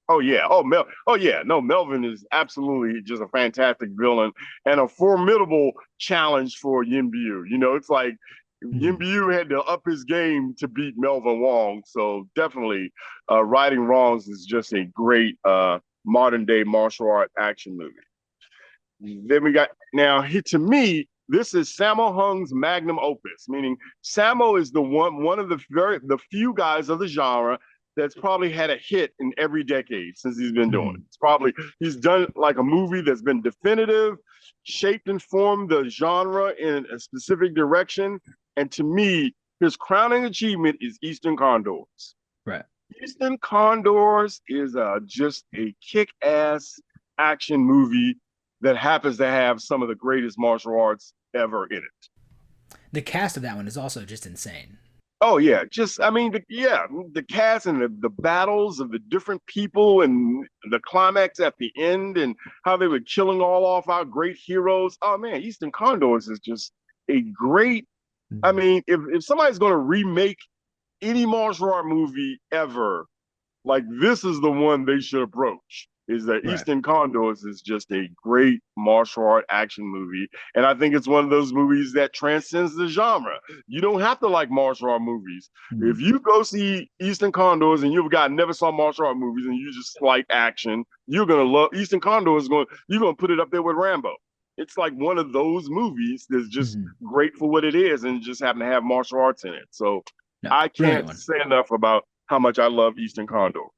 Oh yeah. Oh yeah. No, Melvin is absolutely just a fantastic villain and a formidable challenge for Yin Bu. It's like Yin Mm-hmm. Bu had to up his game to beat Melvin Wong. So definitely, Righting Wrongs is just a great modern day martial art action movie. Then we got now to me, this is Sammo Hung's magnum opus, meaning Sammo is one of the few guys of the genre that's probably had a hit in every decade since he's been doing it. He's done like a movie that's been definitive, shaped and formed the genre in a specific direction. And to me, his crowning achievement is Eastern Condors. Right. Eastern Condors is just a kick-ass action movie that happens to have some of the greatest martial arts ever in it. The cast of that one is also just insane. Oh yeah, the cast and the battles of the different people and the climax at the end and how they were killing all off our great heroes. Oh man, Eastern Condors is just a great. I mean, if somebody's going to remake any martial art movie ever, like this is the one they should approach. Is that Right. Eastern Condors is just a great martial art action movie. And I think it's one of those movies that transcends the genre. You don't have to like martial art movies. If you go see Eastern Condors and you've got never saw martial art movies and you just like action, you're gonna love Eastern Condors. You're gonna put it up there with Rambo. It's like one of those movies that's just great for what it is and just happen to have martial arts in it. So No, I can't say enough about how much I love Eastern Condors.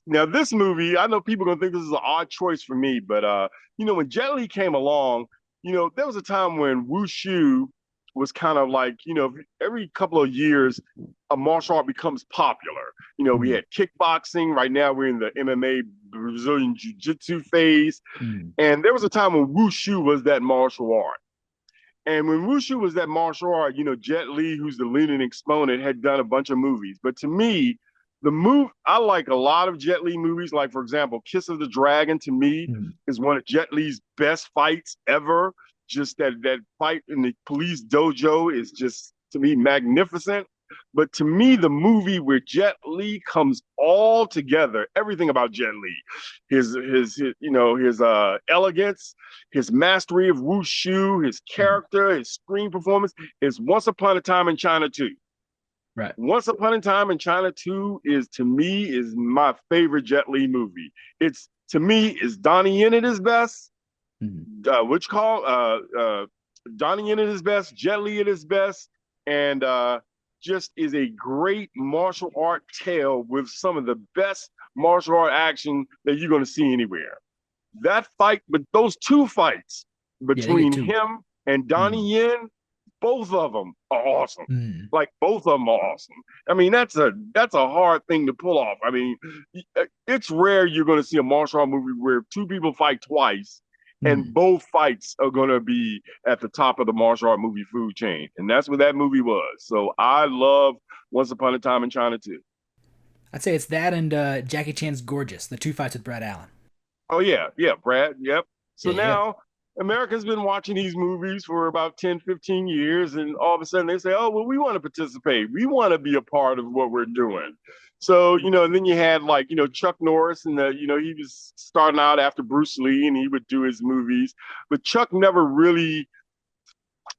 Now, this movie, I know people are going to think this is an odd choice for me, but, when Jet Li came along, there was a time when Wushu was kind of like, every couple of years, a martial art becomes popular. We had kickboxing. Right now, we're in the MMA, Brazilian Jiu-Jitsu phase. And there was a time when Wushu was that martial art. And when Wushu was that martial art, Jet Li, who's the leading exponent, had done a bunch of movies. But to me, I like a lot of Jet Li movies. Like, for example, Kiss of the Dragon, to me, is one of Jet Li's best fights ever. Just that fight in the police dojo is just, to me, magnificent. But to me, the movie where Jet Li comes all together, everything about Jet Li, his elegance, his mastery of wushu, his character, his screen performance, is Once Upon a Time in China 2. Right. Once Upon a Time in China 2 is my favorite Jet Li movie. Is Donnie Yen at his best? Donnie Yen at his best, Jet Li at his best, and just is a great martial art tale with some of the best martial art action that you're going to see anywhere. That fight, but those two fights between him and Donnie Yen, both of them are awesome. Like, both of them are awesome. I mean, that's a hard thing to pull off. I mean, it's rare you're going to see a martial art movie where two people fight twice and both fights are going to be at the top of the martial art movie food chain. And that's what that movie was. So I love Once Upon a Time in China 2. I'd say it's that and Jackie Chan's Gorgeous, the two fights with Brad Allen. Oh, yeah. Yeah, Brad. Yep. So now America's been watching these movies for about 10, 15 years. And all of a sudden they say, oh, well, we want to participate. We want to be a part of what we're doing. So, and then you had Chuck Norris and he was starting out after Bruce Lee and he would do his movies, but Chuck never really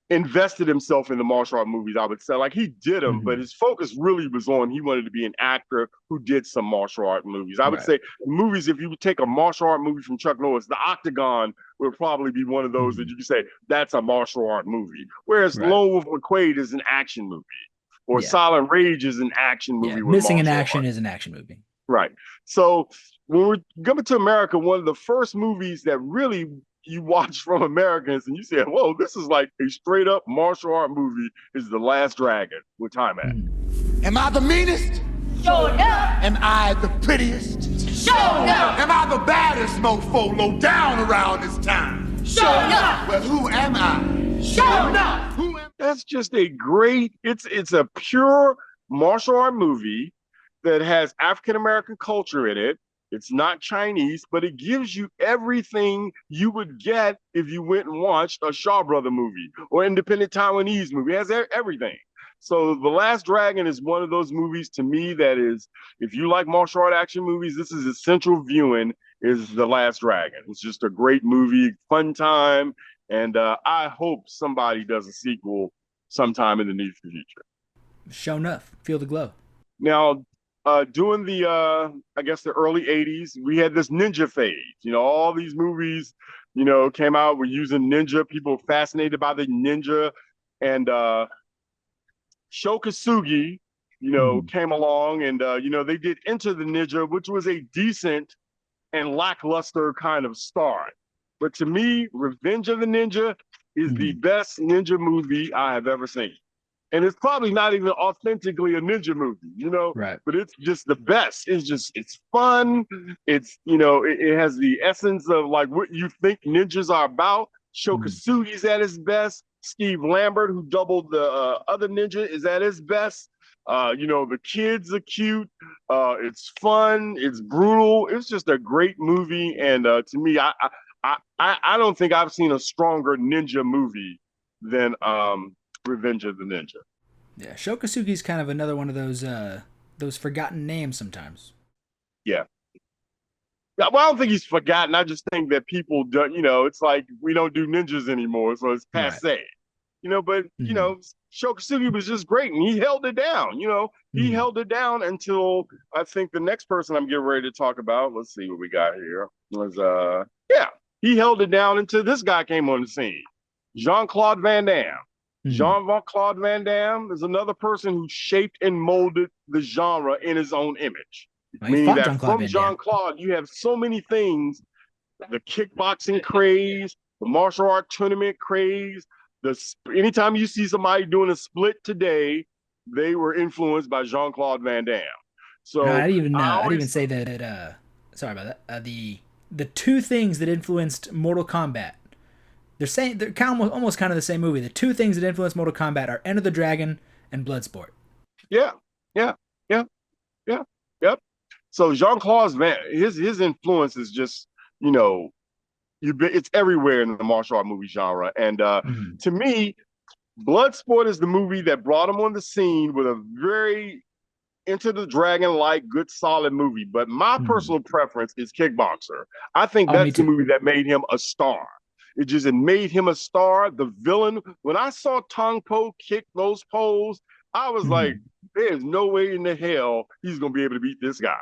invested himself in the martial art movies, I would say. Like, he did them, but his focus really was on, he wanted to be an actor who did some martial art movies. I would say movies, if you would take a martial art movie from Chuck Norris, The Octagon would probably be one of those that you could say, that's a martial art movie. Whereas Lone Wolf McQuade is an action movie. Or Silent Rage is an action movie. Yeah, Missing in Action is an action movie. Right. So when we're coming to America, one of the first movies that really you watch from Americans and you say, whoa, this is like a straight up martial art movie, is The Last Dragon with Time at. Am I the meanest? Sure enough. Am I the prettiest? Sure enough. Am I the baddest mofo low down around this town? Sure enough. Well, who am I? Sure enough. That's just a great, it's a pure martial art movie that has African American culture in it. It's not Chinese, but it gives you everything you would get if you went and watched a Shaw Brother movie or independent Taiwanese movie. It has everything. So The Last Dragon is one of those movies to me that is, if you like martial art action movies, this is essential viewing is The Last Dragon. It's just a great movie, fun time, and I hope somebody does a sequel sometime in the near future. Show enough. Feel the glow. Now, during the I guess the early 80s, we had this ninja phase. All these movies, came out, were using ninja. People were fascinated by the ninja. And Sho Kosugi, came along and they did Enter the Ninja, which was a decent and lackluster kind of start. But to me, Revenge of the Ninja is the best ninja movie I have ever seen. And it's probably not even authentically a ninja movie, Right. but it's just the best. It's fun. It's, it has the essence of like what you think ninjas are about. Sho Kosugi's at his best. Steve Lambert, who doubled the other ninja, is at his best. The kids are cute. It's fun. It's brutal. It's just a great movie. And to me, I don't think I've seen a stronger ninja movie than Revenge of the Ninja. Yeah, Sho Kosugi's kind of another one of those forgotten names sometimes. Yeah. Well, I don't think he's forgotten. I just think that people don't, it's like we don't do ninjas anymore, so it's passe. But Sho Kosugi was just great, and he held it down. He held it down until I think the next person I'm getting ready to talk about. Let's see what we got here. Was he held it down until this guy came on the scene, Jean-Claude Van Damme. Jean-Claude Van Damme is another person who shaped and molded the genre in his own image. Meaning that from Jean-Claude, you have so many things, the kickboxing craze, the martial art tournament craze, anytime you see somebody doing a split today, they were influenced by Jean-Claude Van Damme. So I'd even say that, sorry about that, the two things that influenced Mortal Kombat, they're kind of almost kind of the same movie. The two things that influence Mortal Kombat are Enter the Dragon and Bloodsport. Yeah. So Jean-Claude his influence is just, it's everywhere in the martial art movie genre. And to me, Bloodsport is the movie that brought him on the scene with a very Enter the Dragon-like, good, solid movie. But my personal preference is Kickboxer. I think that's the movie that made him a star. It made him a star. The villain, when I saw Tong Po kick those poles, I was like, there's no way in the hell he's going to be able to beat this guy.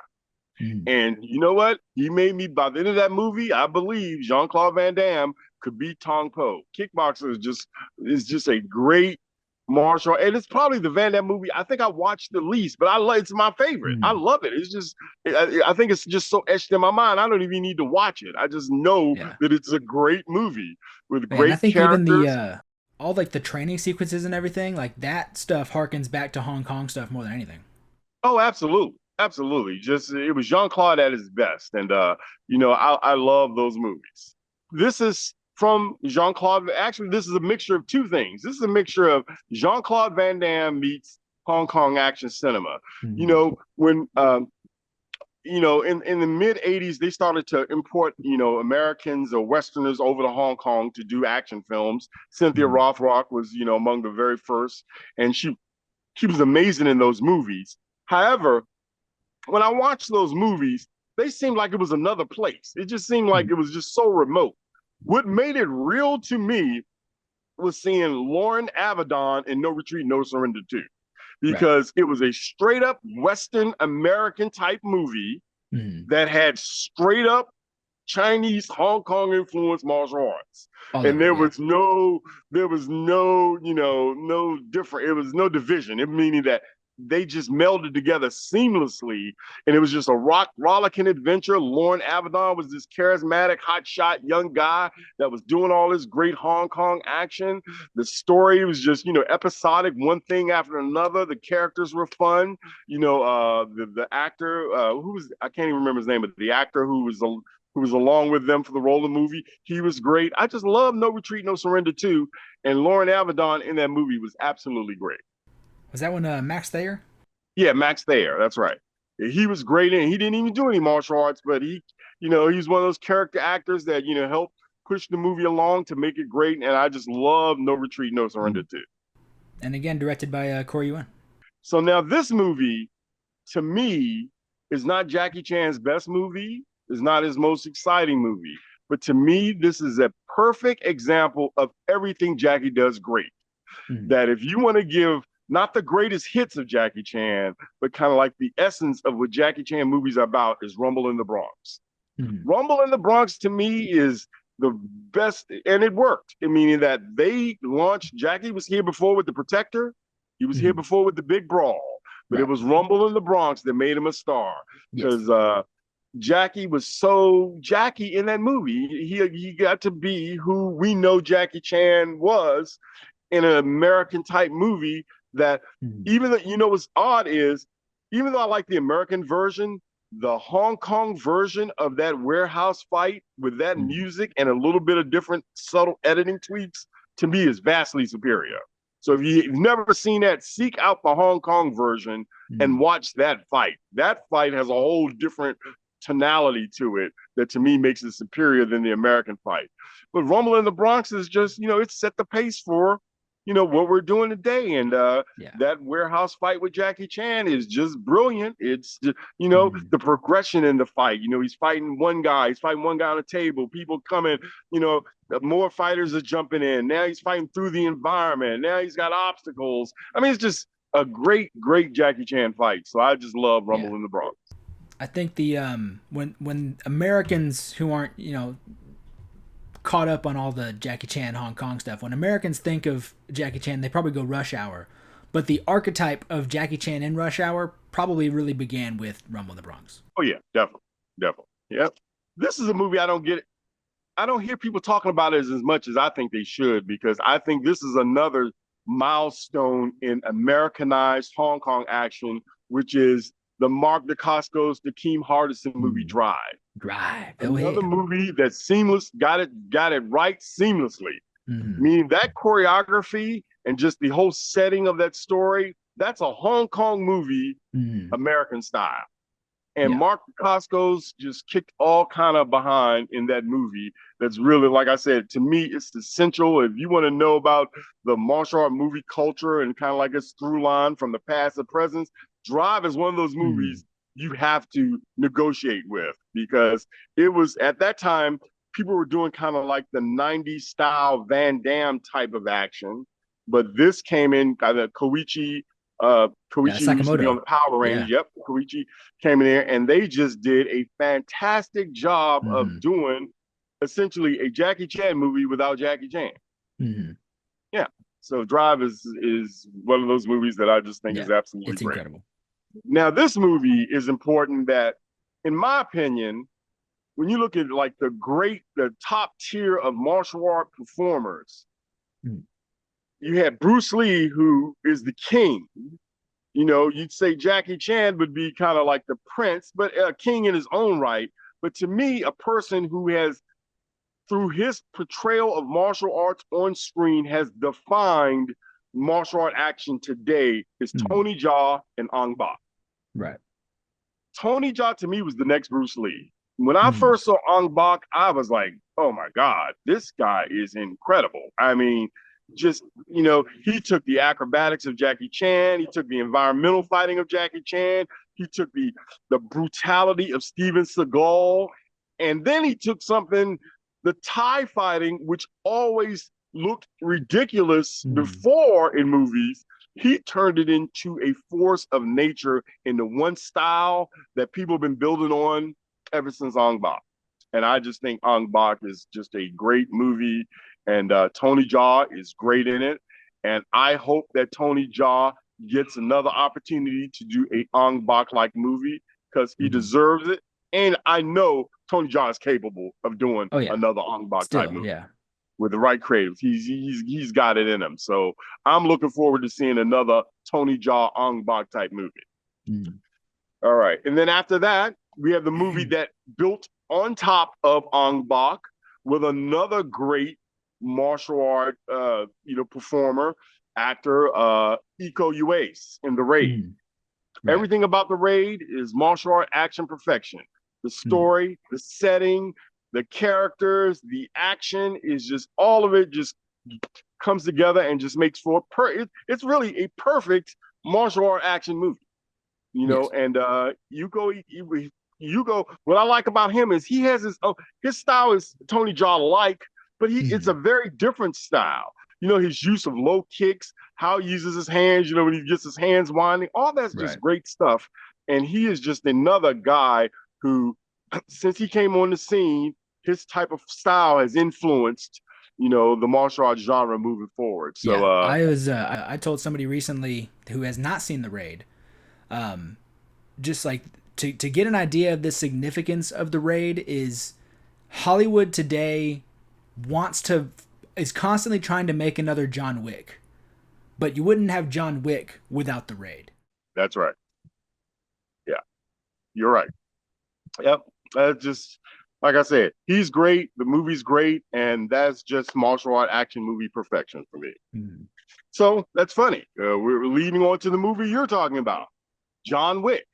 And you know what? He made me, by the end of that movie, I believe Jean-Claude Van Damme could beat Tong Po. Kickboxer is just a great martial, and it's probably the Van Damme movie I think I watched the least, but it's my favorite. I love it. It's just, I think it's just so etched in my mind. I don't even need to watch it. I just know that it's a great movie with great characters. Even the all like the training sequences and everything, like that stuff harkens back to Hong Kong stuff more than anything. Oh, absolutely. It was Jean-Claude at his best. And, I love those movies. This is from Jean-Claude. Actually, this is a mixture of two things. This is a mixture of Jean-Claude Van Damme meets Hong Kong action cinema. When, in the mid 80s, they started to import, Americans or Westerners over to Hong Kong to do action films. Cynthia Rothrock was, among the very first. And she was amazing in those movies. However, when I watched those movies, they seemed like it was another place. It just seemed like it was just so remote. What made it real to me was seeing Lauren Avedon in No Retreat, No Surrender 2, because it was a straight up Western American type movie that had straight up Chinese, Hong Kong influenced martial arts. There was no different, it was no division. It meaning that they just melded together seamlessly, and it was just a rollicking adventure. Lauren Avedon was this charismatic, hotshot young guy that was doing all this great Hong Kong action. The story was just, episodic, one thing after another. The characters were fun. The actor, I can't even remember his name, but the actor who was along with them for the role of the movie, he was great. I just love No Retreat, No Surrender 2, and Lauren Avedon in that movie was absolutely great. Was that one Max Thayer? Yeah, Max Thayer. That's right. He was great in. He didn't even do any martial arts, but he's one of those character actors that helped push the movie along to make it great. And I just love No Retreat, No Surrender too. And again, directed by Corey Yuen. So now this movie, to me, is not Jackie Chan's best movie. Is not his most exciting movie. But to me, this is a perfect example of everything Jackie does great. That if you want to give not the greatest hits of Jackie Chan, but kind of like the essence of what Jackie Chan movies are about, is Rumble in the Bronx. Rumble in the Bronx, to me, is the best, and it worked. Meaning that they launched, Jackie was here before with The Protector. He was here before with The Big Brawl. But it was Rumble in the Bronx that made him a star. Because Jackie was so Jackie in that movie. He got to be who we know Jackie Chan was in an American type movie. That even though, what's odd is, even though I like the American version, the Hong Kong version of that warehouse fight with that music and a little bit of different subtle editing tweaks, to me, is vastly superior. So if you've never seen that, seek out the Hong Kong version and watch that fight. That fight has a whole different tonality to it that, to me, makes it superior than the American fight. But Rumble in the Bronx is just, it set the pace for what we're doing today. And that warehouse fight with Jackie Chan is just brilliant. It's just, the progression in the fight. He's fighting one guy. He's fighting one guy on a table. People coming, more fighters are jumping in. Now he's fighting through the environment. Now he's got obstacles. I mean, it's just a great, great Jackie Chan fight. So I just love Rumble in the Bronx. I think the when Americans who aren't, caught up on all the Jackie Chan Hong Kong stuff, when Americans think of Jackie Chan, they probably go Rush Hour. But the archetype of Jackie Chan in Rush Hour probably really began with Rumble in the Bronx. Oh yeah, definitely. Yep. This is a movie I don't hear people talking about it as much as I think they should, because I think this is another milestone in Americanized Hong Kong action, which is the Mark Dacascos, the Keem Hardison movie Drive. Another movie that got it right seamlessly. Meaning that choreography and just the whole setting of that story, that's a Hong Kong movie, American style. And Mark Dacascos just kicked all kind of behind in that movie. That's really, like I said, to me, it's essential. If you want to know about the martial art movie culture and kind of like its through line from the past to present, Drive is one of those movies you have to negotiate with, because it was, at that time, people were doing kind of like the 90s style Van Damme type of action. But this came in, Koichi used to be on the Power Rangers. Yep, Koichi came in there, and they just did a fantastic job of doing essentially a Jackie Chan movie without Jackie Chan. Yeah, so Drive is one of those movies that I just think is absolutely great. Incredible. Now, this movie is important that, in my opinion, when you look at like the top tier of martial art performers, you had Bruce Lee, who is the king. You'd say Jackie Chan would be kind of like the prince, but a king in his own right. But to me, a person who has, through his portrayal of martial arts on screen, has defined martial art action today is Tony Jaa and Ong Bak. Right. Tony Jaa, to me, was the next Bruce Lee. When I first saw Ong Bak, I was like, oh my God, this guy is incredible. I mean, just, he took the acrobatics of Jackie Chan. He took the environmental fighting of Jackie Chan. He took the brutality of Steven Seagal. And then he took the Thai fighting, which always looked ridiculous before in movies. He turned it into a force of nature in the one style that people have been building on ever since Ong Bak. And I just think Ong Bak is just a great movie. And Tony Jaa is great in it. And I hope that Tony Jaa gets another opportunity to do a Ong Bak-like movie, because he deserves it. And I know Tony Jaa is capable of doing another Ong Bak type movie. With the right creatives. He's got it in him. So I'm looking forward to seeing another Tony Jaa Ong Bak type movie. All right. And then after that, we have the movie that built on top of Ong Bak with another great martial art performer, actor, Iko Uwais in The Raid. Right. Everything about the Raid is martial art action perfection. The story, the setting, the characters, the action is just all of it just comes together and just makes for it's really a perfect martial art action movie. You know, Yes. and you go. What I like about him is he has his style is Tony Jaa like, but it's a very different style. You know, his use of low kicks, how he uses his hands, you know, when he gets his hands winding, all that's just Right. great stuff. And he is just another guy who, since he came on the scene, his type of style has influenced, you know, the martial arts genre moving forward. So, Yeah. I told somebody recently who has not seen The Raid, just like to get an idea of the significance of The Raid is Hollywood today is constantly trying to make another John Wick, but you wouldn't have John Wick without The Raid. that's right. Yeah, you're right. Yep. That's just like I said, he's great. The movie's great, and that's just martial art action movie perfection for me. Mm-hmm. So that's funny. We're leading on to the movie you're talking about, John Wick.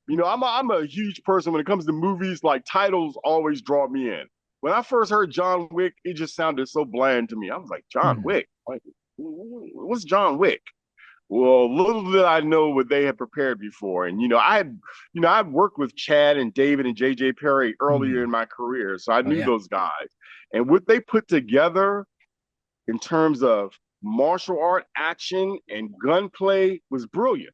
You know, I'm a huge person when it comes to movies. Like titles always draw me in. When I first heard John Wick, it just sounded so bland to me. I was like, John Wick, like, what's John Wick? Well, little did I know what they had prepared before. And, I've worked with Chad and David and JJ Perry earlier in my career. So I knew those guys. And what they put together in terms of martial art action and gunplay was brilliant.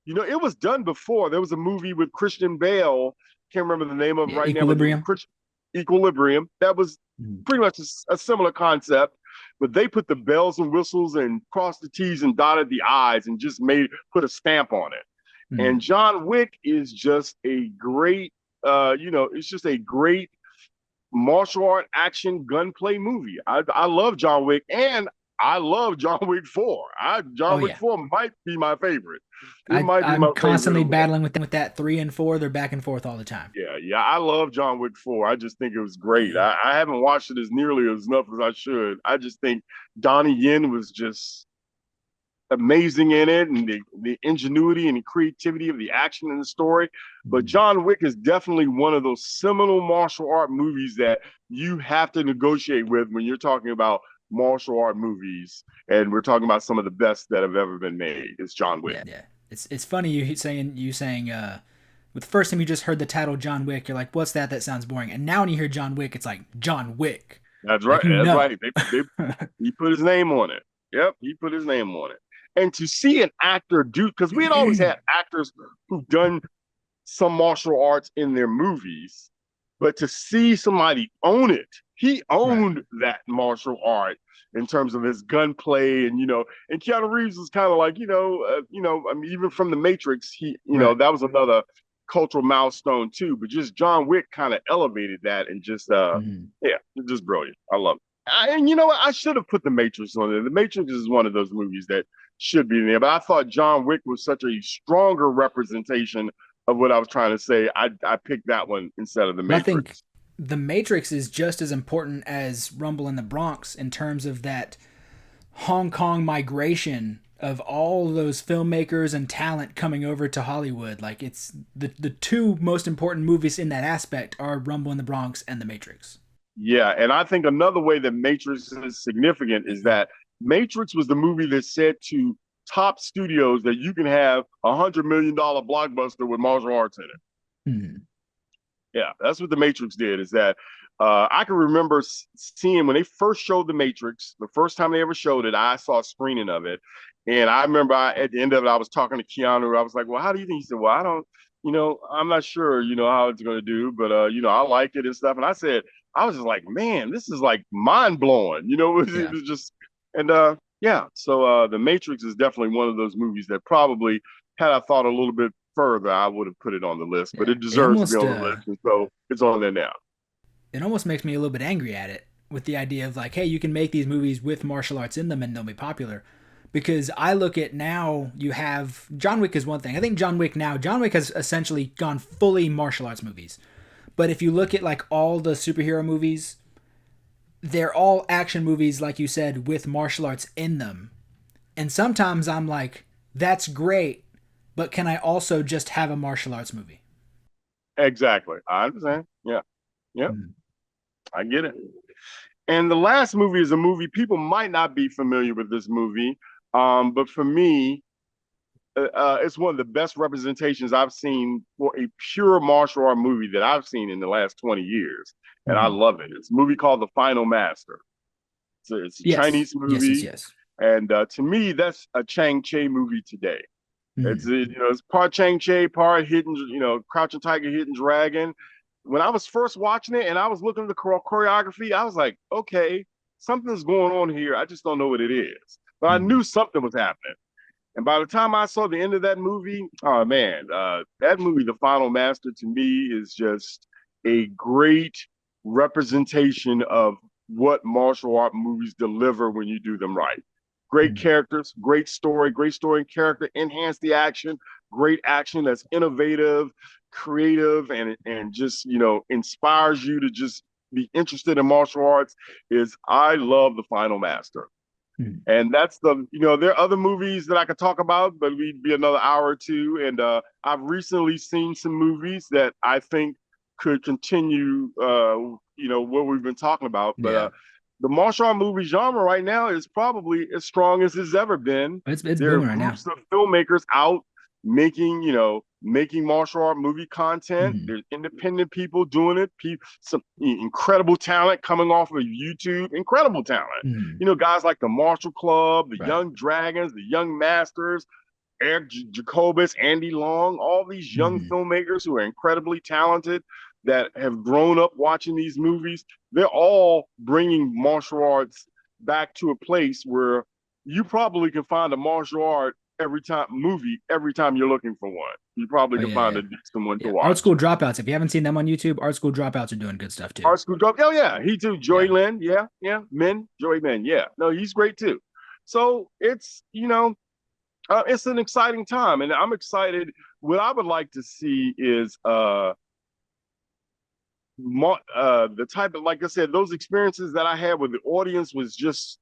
You know, it was done before. There was a movie with Christian Bale. Can't remember the name of it right Equilibrium. now. Equilibrium. That was pretty much a similar concept. But they put the bells and whistles and crossed the T's and dotted the I's and just put a stamp on it. And John Wick is just a great, it's just a great martial art action gunplay movie. I love John Wick, and I love John Wick 4. John Wick 4 might be my favorite. I'm constantly battling with that 3 and 4. They're back and forth all the time. Yeah. I love John Wick 4. I just think it was great. I haven't watched it as nearly as enough as I should. I just think Donnie Yen was just amazing in it, and the ingenuity and the creativity of the action in the story. But John Wick is definitely one of those seminal martial art movies that you have to negotiate with when you're talking about martial art movies, and we're talking about some of the best that have ever been made. It's John Wick. Yeah. It's funny you saying with the first time you just heard the title John Wick, you're like, what's that? That sounds boring. And now when you hear John Wick, it's like John Wick. That's right. Right. He put his name on it. Yep, he put his name on it. And to see an actor do, because we had always had actors who've done some martial arts in their movies, but to see somebody own it, he owned that martial art in terms of his gunplay, and and Keanu Reeves was kind of like, I mean, even from The Matrix, that was another cultural milestone too. But just John Wick kind of elevated that, and just just brilliant. I love it. And you know what? I should have put The Matrix on there. The Matrix is one of those movies that should be in there, but I thought John Wick was such a stronger representation of what I was trying to say. I picked that one instead of The Matrix. I think The Matrix is just as important as Rumble in the Bronx in terms of that Hong Kong migration of all those filmmakers and talent coming over to Hollywood. Like, it's the two most important movies in that aspect are Rumble in the Bronx and The Matrix. Yeah, and I think another way that Matrix is significant is that Matrix was the movie that said to top studios that you can have $100 million blockbuster with martial arts in it. Yeah, that's what The Matrix did. Is that I can remember seeing when they first showed The Matrix, the first time they ever showed it, I saw a screening of it. And I remember at the end of it, I was talking to Keanu. I was like, well, how do you think? He said, well, I don't, I'm not sure, how it's going to do, but, I like it and stuff. And I was just like, man, this is like mind blowing. It was just, and so The Matrix is definitely one of those movies that probably, had I thought a little bit further, I would have put it on the list, but it deserves to be on the list, and so it's on there now. It almost makes me a little bit angry at it, with the idea of like, hey, you can make these movies with martial arts in them and they'll be popular. Because I look at now, you have John Wick is one thing. I think John Wick has essentially gone fully martial arts movies. But if you look at like all the superhero movies, they're all action movies, like you said, with martial arts in them. And sometimes I'm like, that's great, but can I also just have a martial arts movie? Exactly. I understand. Yeah. Yep. Mm. I get it. And the last movie is a movie people might not be familiar with this movie, but for me, it's one of the best representations I've seen for a pure martial art movie that I've seen in the last 20 years. And I Mm. love it. It's a movie called The Final Master. It's a Yes. Chinese Yes, yes, movie. yes. And to me, that's a Chang Cheh movie today. Mm. It's part Chang Cheh, part hidden, Crouching Tiger, Hidden Dragon. When I was first watching it and I was looking at the choreography, I was like, okay, something's going on here. I just don't know what it is. But I Mm. knew something was happening. And by the time I saw the end of that movie, oh man, that movie, The Final Master, to me is just a great representation of what martial art movies deliver when you do them right. Great Mm. characters, great story and character, enhance the action, great action that's innovative, creative, and just inspires you to just be interested in martial arts. Is I love The Final Master. Mm. And there are other movies that I could talk about, but we'd be another hour or two. And I've recently seen some movies that I think could continue, what we've been talking about. But Yeah. the martial art movie genre right now is probably as strong as it's ever been. It's There are booming right now. groups of filmmakers out making martial art movie content. Mm. There's independent people doing it. Some incredible talent coming off of YouTube. Incredible talent. Mm. Guys like the Marshall Club, the Right. Young Dragons, the Young Masters, Eric Jacobus, Andy Long, all these young Mm. filmmakers who are incredibly talented that have grown up watching these movies. They're all bringing martial arts back to a place where you probably can find a martial art every time you're looking for one. You probably Oh can yeah, find yeah. a decent one to Yeah. Art watch. School Dropouts. If you haven't seen them on YouTube, Art School Dropouts are doing good stuff too. Art School Drop. Oh yeah, he too. Joey Yeah. Lynn. Yeah, yeah. Joey Min. Yeah. No, he's great too. So it's an exciting time, and I'm excited. What I would like to see is the type of, like I said, those experiences that I had with the audience was just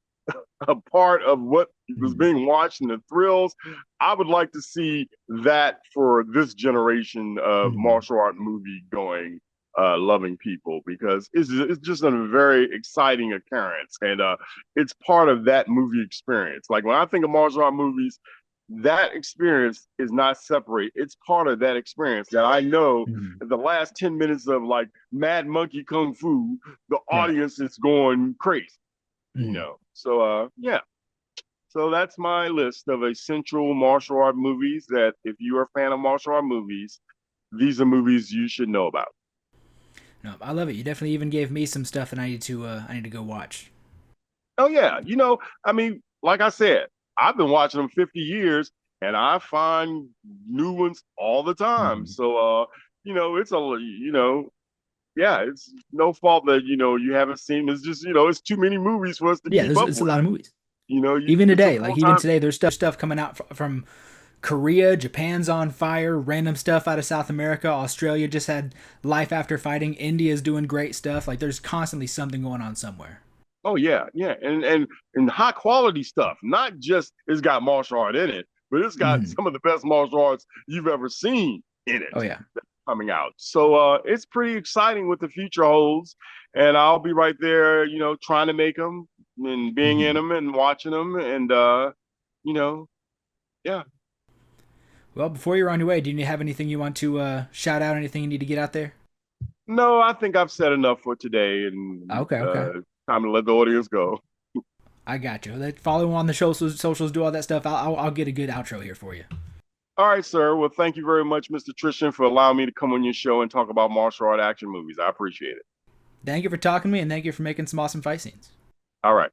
a part of what was Mm. being watched and the thrills. I would like to see that for this generation of Mm. martial art movie going loving people, because it's just a very exciting occurrence, and it's part of that movie experience. Like when I think of martial art movies, that experience is not separate. It's part of that experience that I know Mm. the last 10 minutes of like Mad Monkey Kung Fu, the Right. audience is going crazy, Mm. So yeah. So that's my list of essential martial art movies that if you're a fan of martial art movies, these are movies you should know about. No, I love it. You definitely even gave me some stuff that I need to go watch. Oh yeah, I mean, like I said, I've been watching them 50 years and I find new ones all the time. Mm. So it's yeah, it's no fault that you haven't seen. It's just it's too many movies for us to Yeah, keep up it's a with. lot of movies. Even It's a today, like even full-time. today, there's stuff coming out from Korea, Japan's on fire, random stuff out of South America, Australia just had Life After Fighting, India's doing great stuff. Like there's constantly something going on somewhere. Oh yeah, yeah, and high quality stuff. Not just it's got martial art in it, but it's got Mm. some of the best martial arts you've ever seen in Oh it yeah. coming out. So it's pretty exciting what the future holds, and I'll be right there, trying to make them and being in Mm. them and watching them, and you know, yeah. Well, before you're on your way, do you have anything you want to shout out? Anything you need to get out there? No, I think I've said enough for today, and Okay, okay. time to let the audience go. I got you. Follow on the socials, do all that stuff. I'll get a good outro here for you. All right, sir. Well, thank you very much, Mr. Trishan, for allowing me to come on your show and talk about martial art action movies. I appreciate it. Thank you for talking to me, and thank you for making some awesome fight scenes. All right.